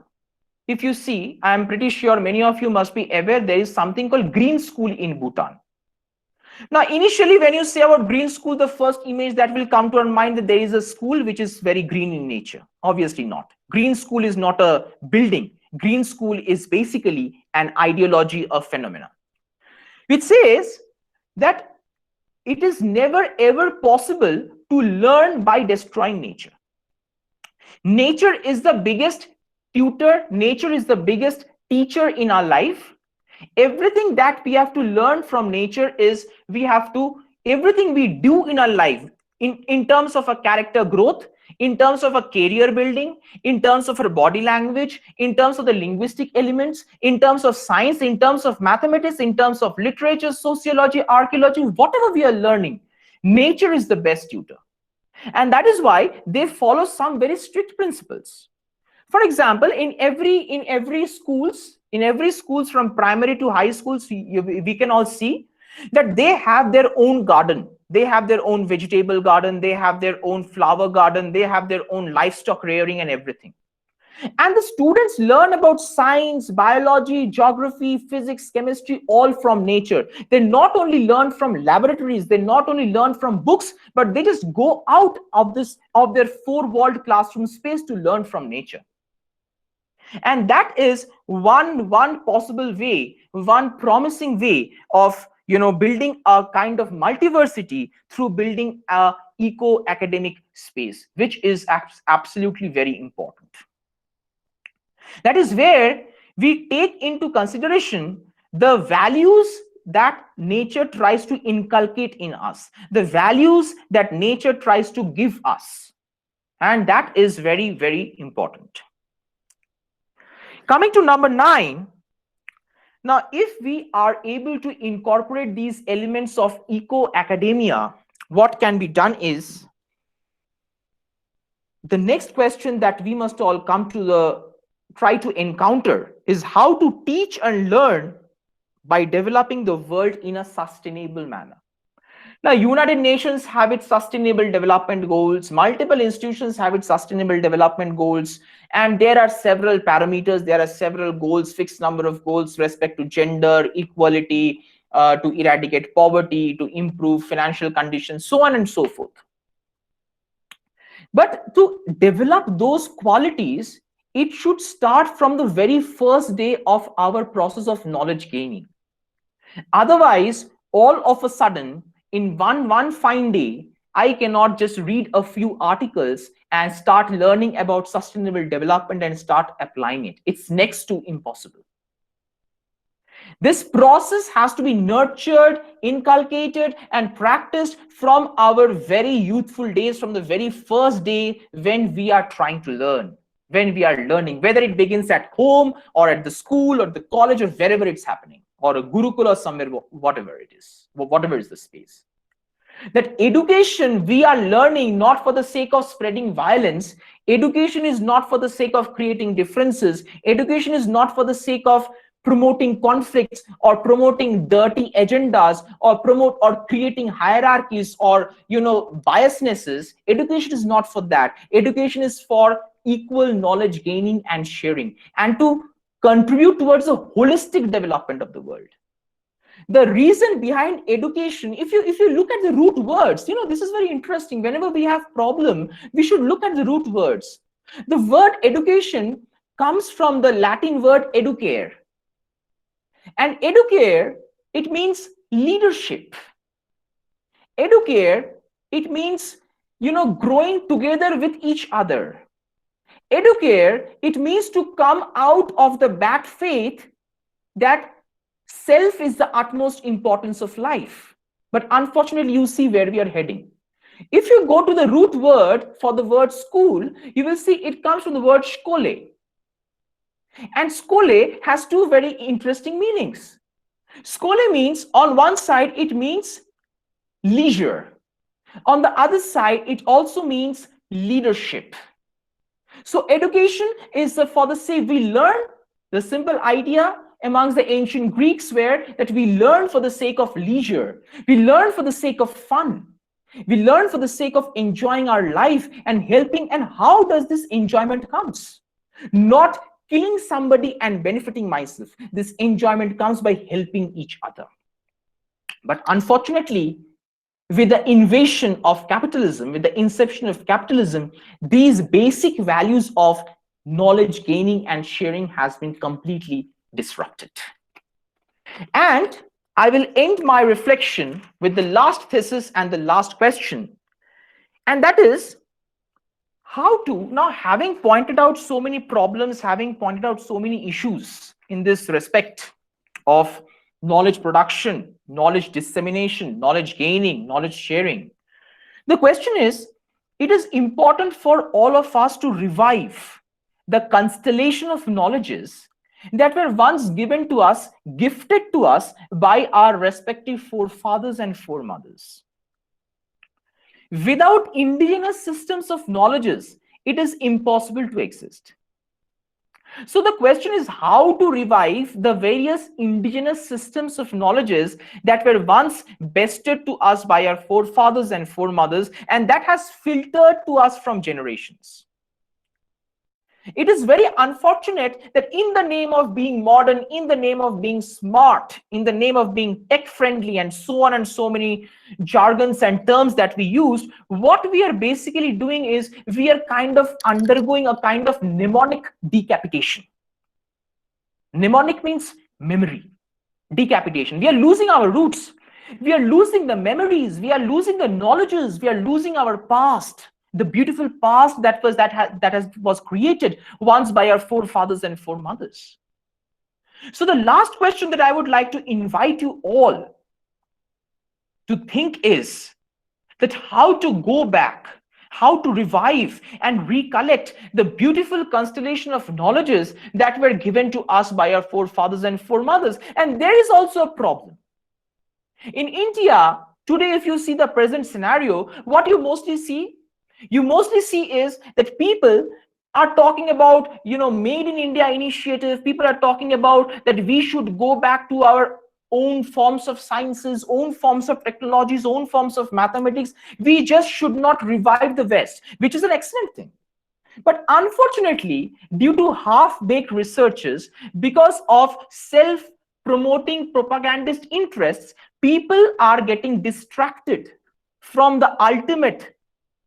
if you see, I'm pretty sure many of you must be aware, there is something called green school in Bhutan. Now, initially, when you say about green school, the first image that will come to our mind that there is a school which is very green in nature. Obviously not. Green school is not a building. Green school is basically an ideology of phenomena, which says that it is never ever possible to learn by destroying nature. Nature is the biggest tutor, nature is the biggest teacher in our life. Everything that we have to learn from nature is everything we do in our life, in terms of a character growth, in terms of a career building, in terms of our body language, in terms of the linguistic elements, in terms of science, in terms of mathematics, in terms of literature, sociology, archaeology, whatever we are learning, nature is the best tutor. And that is why they follow some very strict principles. For example, in every schools from primary to high schools, we can all see that they have their own garden, they have their own vegetable garden, they have their own flower garden, they have their own livestock rearing and everything. And the students learn about science, biology, geography, physics, chemistry, all from nature. They not only learn from laboratories, they not only learn from books, but they just go out of their four-walled classroom space to learn from nature. And that is one possible way, one promising way of building a kind of multiversity through building a eco-academic space, which is absolutely very important. That is where we take into consideration the values that nature tries to inculcate in us, the values that nature tries to give us. And that is very, very important. Coming to number 9, now if we are able to incorporate these elements of eco-academia, what can be done is, the next question that we must all try to encounter is how to teach and learn by developing the world in a sustainable manner. Now, United Nations have its sustainable development goals, multiple institutions have its sustainable development goals, and there are several parameters, there are several goals, fixed number of goals with respect to gender, equality, to eradicate poverty, to improve financial conditions, so on and so forth. But to develop those qualities, it should start from the very first day of our process of knowledge gaining. Otherwise, all of a sudden, in one fine day, I cannot just read a few articles and start learning about sustainable development and start applying it. It's next to impossible. This process has to be nurtured, inculcated, and practiced from our very youthful days, from the very first day when we are trying to learn, when we are learning, whether it begins at home or at the school or the college or wherever it's happening, or a gurukula or somewhere, whatever it is, whatever is the space. That education, we are learning not for the sake of spreading violence. Education is not for the sake of creating differences. Education is not for the sake of promoting conflicts or promoting dirty agendas or creating hierarchies or biasnesses. Education is not for that. Education is for equal knowledge gaining and sharing, and to contribute towards a holistic development of the world. The reason behind education, if you look at the root words, this is very interesting. Whenever we have problem, we should look at the root words. The word education comes from the Latin word educare. And educare, it means leadership. Educare, it means, growing together with each other. Educare, it means to come out of the bad faith that Self is the utmost importance of life. But unfortunately, you see where we are heading. If you go to the root word for the word school, you will see it comes from the word skole. And skole has two very interesting meanings. Skole means, on one side, it means leisure. On the other side, it also means leadership. So education is for the sake we learn. The simple idea amongst the ancient Greeks were that we learn for the sake of leisure. We learn for the sake of fun. We learn for the sake of enjoying our life and helping. And how does this enjoyment comes? Not killing somebody and benefiting myself. This enjoyment comes by helping each other. But unfortunately, with the invasion of capitalism, with the inception of capitalism, these basic values of knowledge gaining and sharing has been completely disrupted. And I will end my reflection with the last thesis and the last question. And that is how to, now having pointed out so many problems, having pointed out so many issues in this respect of knowledge production, knowledge dissemination, knowledge gaining, knowledge sharing. The question is, it is important for all of us to revive the constellation of knowledges that were once given to us, gifted to us by our respective forefathers and foremothers. Without indigenous systems of knowledges, it is impossible to exist. So the question is how to revive the various indigenous systems of knowledges that were once bested to us by our forefathers and foremothers, and that has filtered to us from generations. It is very unfortunate that in the name of being modern, in the name of being smart, in the name of being tech friendly and so on and so many jargons and terms that we use, what we are basically doing is we are kind of undergoing a kind of mnemonic decapitation. Mnemonic means memory. Decapitation. We are losing our roots. We are losing the memories. We are losing the knowledges. We are losing our past. The beautiful past that was created once by our forefathers and foremothers. So the last question that I would like to invite you all to think is that how to go back, how to revive and recollect the beautiful constellation of knowledges that were given to us by our forefathers and foremothers. And there is also a problem. In India, today, if you see the present scenario, what you mostly see is that people are talking about, Made in India initiative. People are talking about that we should go back to our own forms of sciences, own forms of technologies, own forms of mathematics. We just should not revive the West, which is an excellent thing. But unfortunately, due to half-baked researches, because of self-promoting propagandist interests, people are getting distracted from the ultimate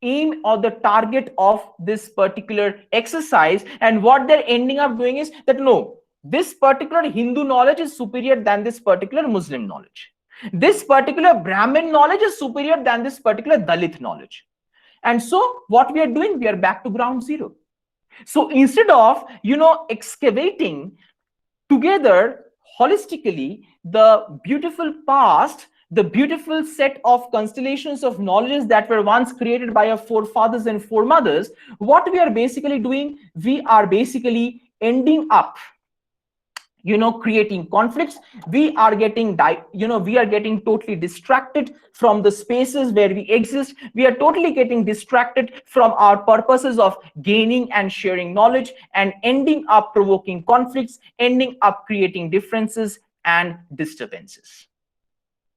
aim or the target of this particular exercise. And what they're ending up doing is that, no, this particular Hindu knowledge is superior than this particular Muslim knowledge. This particular Brahmin knowledge is superior than this particular Dalit knowledge. And so what we are doing, we are back to ground zero. So instead of, excavating together holistically the beautiful past, the beautiful set of constellations of knowledges that were once created by our forefathers and foremothers, what we are basically doing, we are basically ending up creating conflicts. We are getting totally distracted from the spaces where we exist. We are totally getting distracted from our purposes of gaining and sharing knowledge, and ending up provoking conflicts, ending up creating differences and disturbances.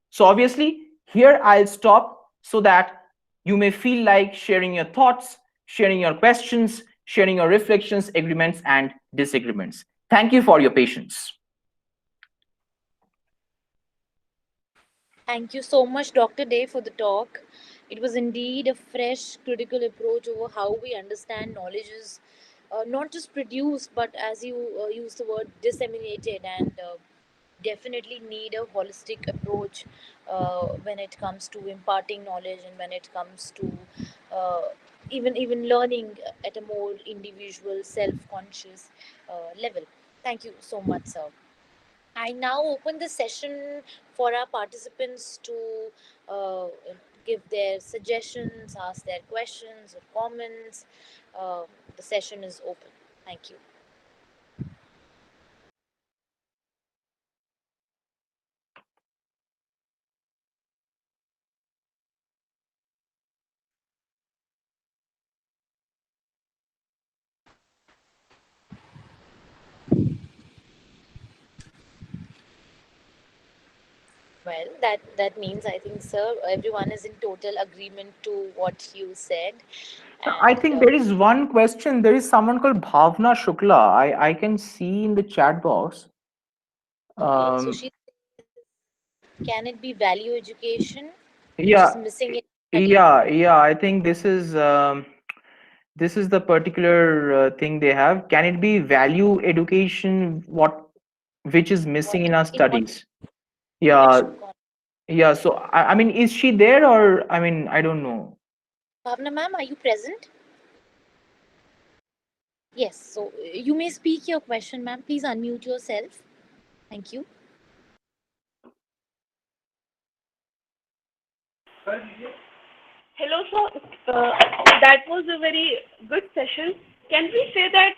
So obviously here I'll stop so that you may feel like sharing your thoughts, sharing your questions, sharing your reflections, agreements and disagreements. Thank you for your patience. Thank you so much, Dr. Day, for the talk. It was indeed a fresh, critical approach over how we understand knowledge is not just produced, but as you use the word, disseminated, and definitely need a holistic approach when it comes to imparting knowledge and when it comes to uh, even learning at a more individual, self-conscious level. Thank you so much, sir. I now open the session for our participants to uh, give their suggestions, ask their questions or comments. Uh, the session is open. Thank you. Well, that means I think, sir, everyone is in total agreement to what you said, I and think there is one question. There is someone called Bhavna Shukla. I can see in the chat box. okay. So Um, she, can it be value education, which is yeah, missing in study? yeah. I think this is the particular thing they have. Can it be value education? Which is What missing in our in what studies? in which Yeah, yeah. So I mean, is she there or I mean, I don't know. Bhavna ma'am, are you present? Yes. So you may speak your question, ma'am. Please unmute yourself. Thank you. Hello, sir. That was a very good session. Can we say that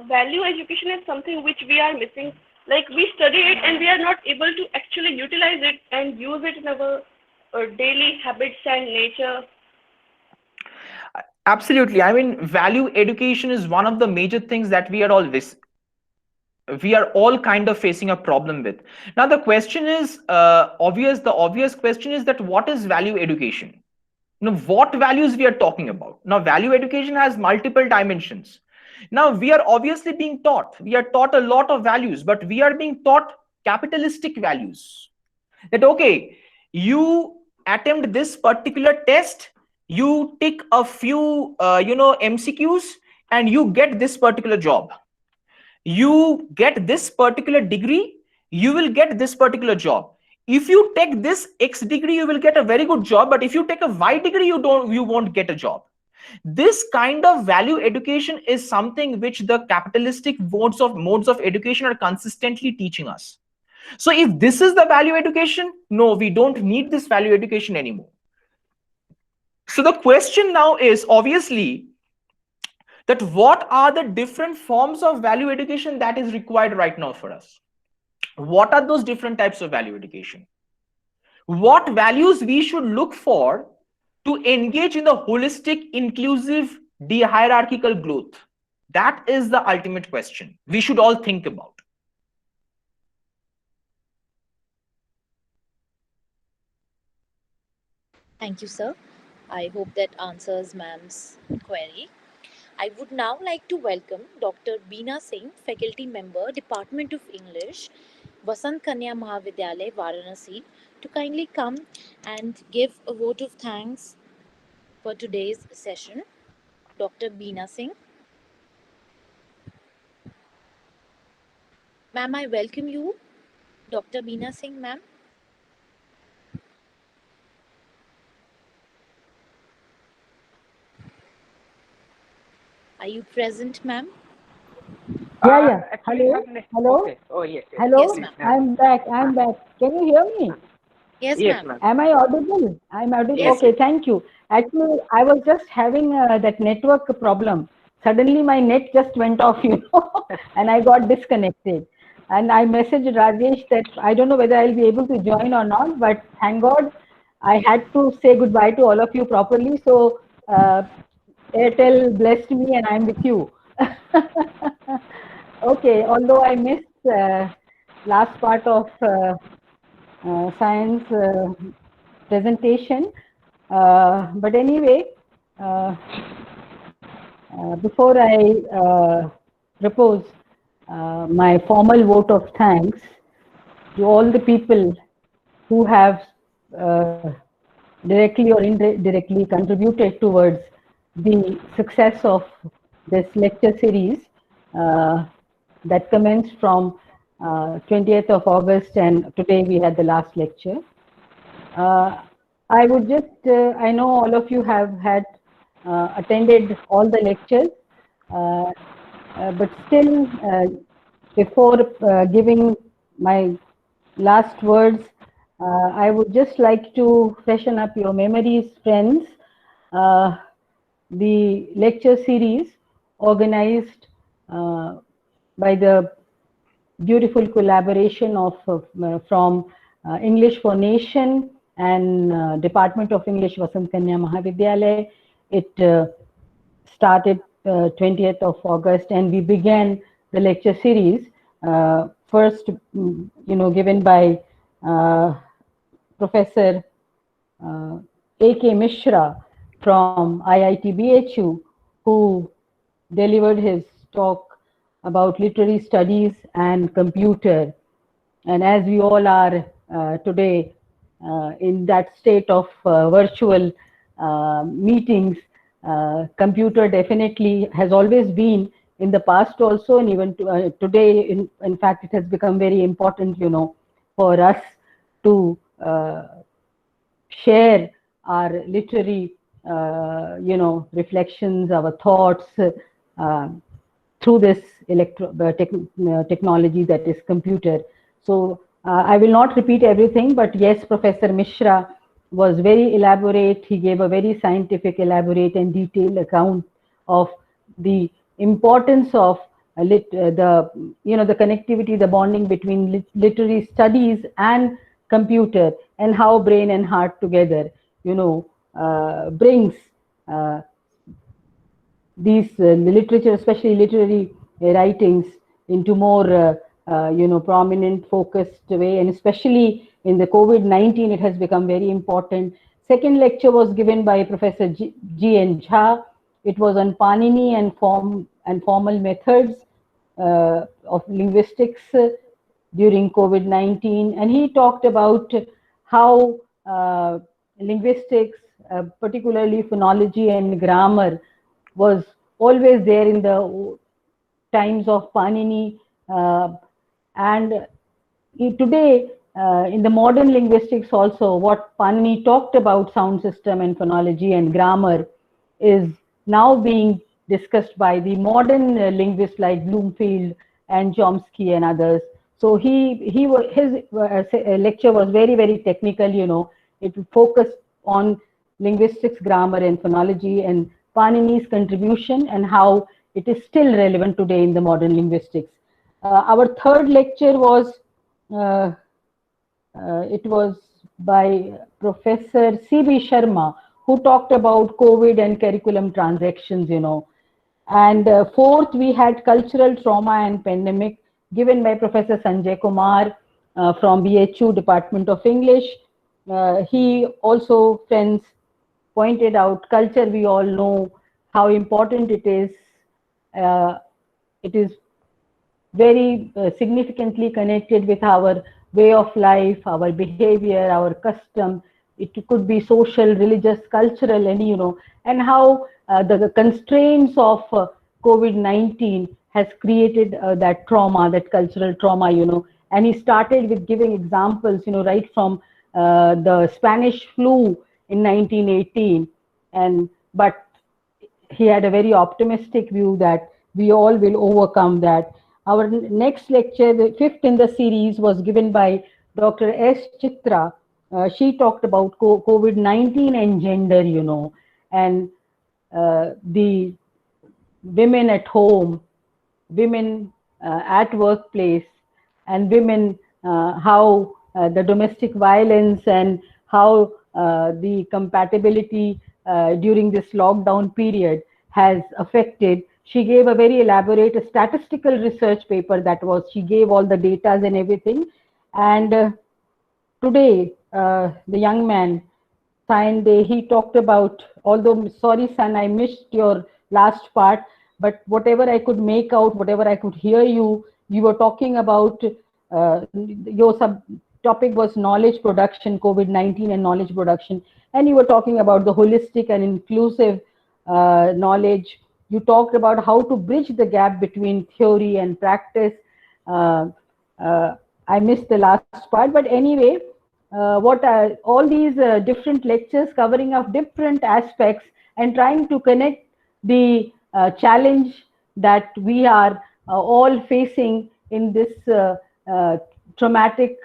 value education is something which we are missing? Like we study it and we are not able to actually utilize it and use it in our daily habits and nature. Absolutely. I mean, value education is one of the major things that we are all kind of facing a problem with. Now the question is obvious. The obvious question is that what is value education? What values we are talking about? Now value education has multiple dimensions. Now we are obviously being taught, we are taught a lot of values, but we are being taught capitalistic values. That okay, you attempt this particular test, you tick a few MCQs, and you get this particular job. You get this particular degree, you will get this particular job. If you take this X degree, you will get a very good job, but if you take a Y degree, you won't get a job. This kind of value education is something which the capitalistic modes of education are consistently teaching us. So if this is the value education, no, we don't need this value education anymore. So the question now is obviously that what are the different forms of value education that is required right now for us? What are those different types of value education? What values we should look for to engage in the holistic, inclusive, de-hierarchical growth? That is the ultimate question we should all think about. Thank you, sir. I hope that answers ma'am's query. I would now like to welcome Dr. Beena Singh, Faculty Member, Department of English, Vasant Kanya Mahavidyalaya, Varanasi, to kindly come and give a vote of thanks for today's session. Dr. Beena Singh. Ma'am, I welcome you. Dr. Beena Singh, ma'am. Are you present, ma'am? Yeah, yeah. Actually, Hello, hello, okay. Oh, yes, yes. Yes, hello. Please, ma'am. ma'am. I'm back. I'm back. Can you hear me? Yes, Yes, ma'am. ma'am. Am I audible? I'm audible. Yes, Yes, Okay, yes. ma'am. thank you. Actually, I was just having that network problem. Suddenly, my net just went off, and I got disconnected. And I messaged Rajesh that I don't know whether I'll be able to join or not, but thank God I had to say goodbye to all of you properly. So, Airtel blessed me, and I'm with you. Okay, although I missed last part of science presentation, but anyway, uh, before I propose my formal vote of thanks to all the people who have uh, directly or indirectly contributed towards the success of this lecture series that commenced from 20th of August, and today we had the last lecture. I would just, I know all of you have had attended all the lectures, but still, before giving my last words, I would just like to freshen up your memories, friends. Uh, the lecture series organized by the beautiful collaboration of from English for Nation and Department of English, Vasant Kanya Mahavidyalaya. It started 20th of August, and we began the lecture series first, given by Professor A.K. Mishra from IIT BHU, who delivered his talk about literary studies and computer. And as we all are today in that state of virtual meetings, computer definitely has always been in the past also, and even today, in fact, it has become very important, for us to share our literary, reflections, our thoughts, uh, through this technology that is computer. So I will not repeat everything, but yes, Professor Mishra was very elaborate. He gave a very scientific, elaborate and detailed account of the importance of the connectivity, the bonding between literary studies and computer, and how brain and heart together, brings these literature, especially literary writings, into more prominent, focused way, and especially in the COVID-19, it has become very important. Second lecture was given by Professor G.N. Jha. It was on Panini and formal methods of linguistics during COVID-19, and he talked about how linguistics, particularly phonology and grammar, was always there in the times of Panini, and today in the modern linguistics also, what Panini talked about sound system and phonology and grammar is now being discussed by the modern linguists like Bloomfield and Chomsky and others. So his lecture was very, very technical. It focused on linguistics, grammar, and phonology, and Panini's contribution and how it is still relevant today in the modern linguistics. Our third lecture was it was by Professor C.B. Sharma, who talked about COVID and curriculum transactions, And fourth, we had cultural trauma and pandemic, given by Professor Sanjay Kumar from BHU Department of English. He also, friends, pointed out culture. We all know how important it is. It is very significantly connected with our way of life, our behavior, our custom. It could be social, religious, cultural, and how the constraints of COVID-19 has created that trauma, that cultural trauma, And he started with giving examples, right from the Spanish flu in 1918, but he had a very optimistic view that we all will overcome that. Our next lecture, the fifth in the series, was given by Dr. S. Chitra. She talked about COVID-19 and gender, and the women at home, women at workplace, and women, how the domestic violence and how the compatibility during this lockdown period has affected. She gave a very elaborate statistical research paper that was, she gave all the data and everything. And today, the young man, Sunday, he talked about, although, sorry, son, I missed your last part, but whatever I could make out, whatever I could hear you, you were talking about, your topic was knowledge production, COVID-19 and knowledge production. And you were talking about the holistic and inclusive knowledge. You talked about how to bridge the gap between theory and practice. I missed the last part, but anyway, what are all these different lectures covering of different aspects and trying to connect the challenge that we are all facing in this traumatic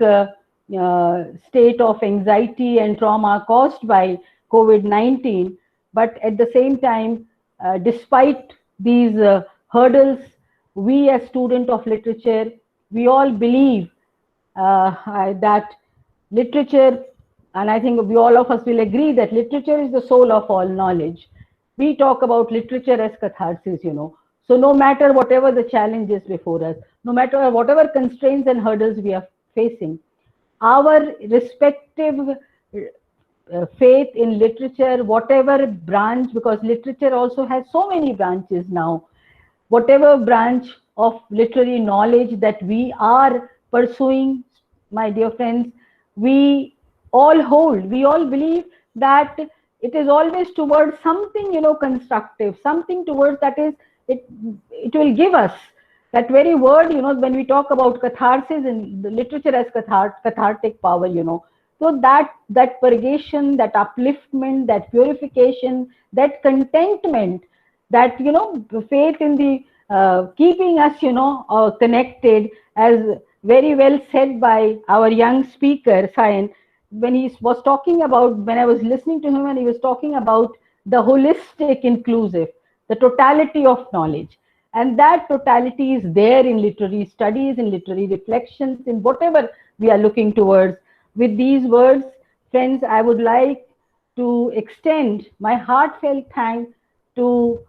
state of anxiety and trauma caused by COVID-19. But at the same time, despite these hurdles, we as students of literature, we all believe that literature, and I think we all of us will agree that literature is the soul of all knowledge. We talk about literature as catharsis. So no matter whatever the challenges before us, no matter whatever constraints and hurdles we are facing, our respective faith in literature, whatever branch, because literature also has so many branches now, whatever branch of literary knowledge that we are pursuing, my dear friends, we all hold, we all believe that it is always towards something, constructive, something towards that is, it will give us that very word, when we talk about catharsis in the literature as cathartic power, so that purgation, that upliftment, that purification, that contentment, that faith in the keeping us connected, as very well said by our young speaker Sayan, when he was talking about, when I was listening to him and he was talking about the holistic inclusive, the totality of knowledge, and that totality is there in literary studies, in literary reflections, in whatever we are looking towards. With these words, friends, I would like to extend my heartfelt thanks to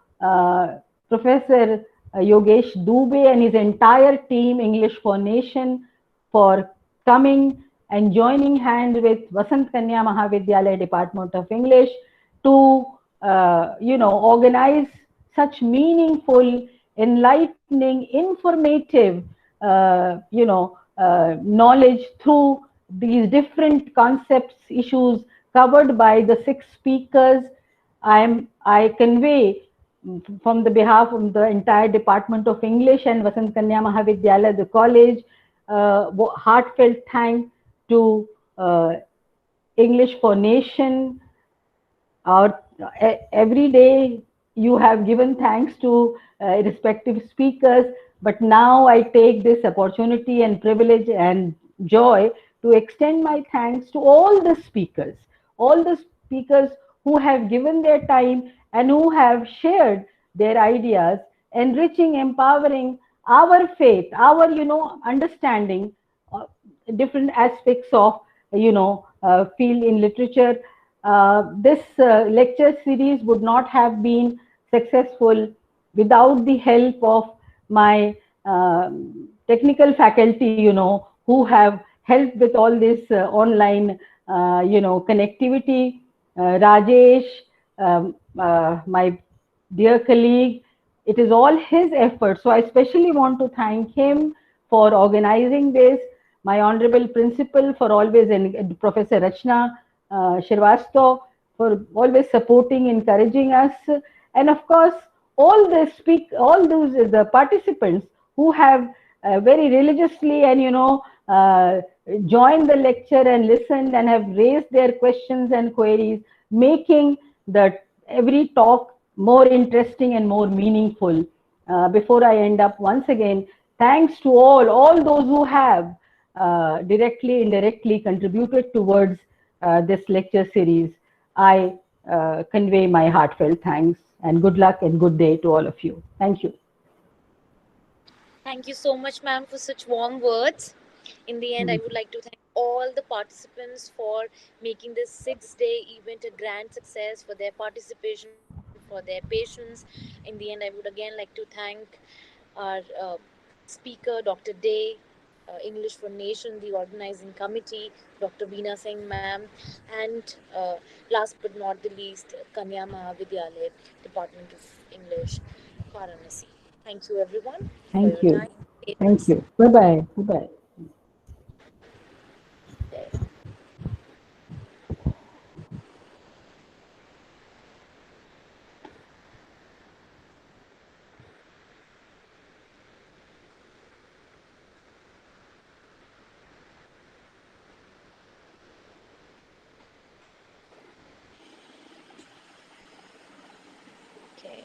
Professor Yogesh Dubey and his entire team, English for Nation, for coming and joining hand with Vasant Kanya Mahavidyalaya Department of English to organize such meaningful, enlightening, informative knowledge through these different concepts, issues covered by the 6 speakers. I convey from the behalf of the entire Department of English and Vasant Kanya Mahavidyalaya, the college, heartfelt thanks to English for Nation. Every day you have given thanks to respective speakers, but now I take this opportunity and privilege and joy to extend my thanks to all the speakers who have given their time and who have shared their ideas, enriching, empowering our faith, our understanding, different aspects of field in literature. This lecture series would not have been successful without the help of my technical faculty, who have helped with all this online, connectivity. Rajesh, my dear colleague, it is all his effort. So I especially want to thank him for organizing this, my honorable principal for always, and Professor Rachna Shrivastava for always supporting, encouraging us, and of course all those the participants who have very religiously and joined the lecture and listened and have raised their questions and queries, making the every talk more interesting and more meaningful. Before I end up, once again, thanks to all those who have directly, indirectly contributed towards this lecture series. I convey my heartfelt thanks and good luck and good day to all of you. Thank you. Thank you so much, ma'am, for such warm words. In the end, I would like to thank all the participants for making this 6 day event a grand success, for their participation, for their patience. In the end, I would again like to thank our speaker, Dr. Day, English for Nation, the organizing committee, Dr. Veena Singh, ma'am, and last but not the least, Kanya Mahavidyalaya, Department of English, Varanasi. Thank you, everyone, for Thank your you. time, Thank patience. you. Bye bye. Bye bye. Okay.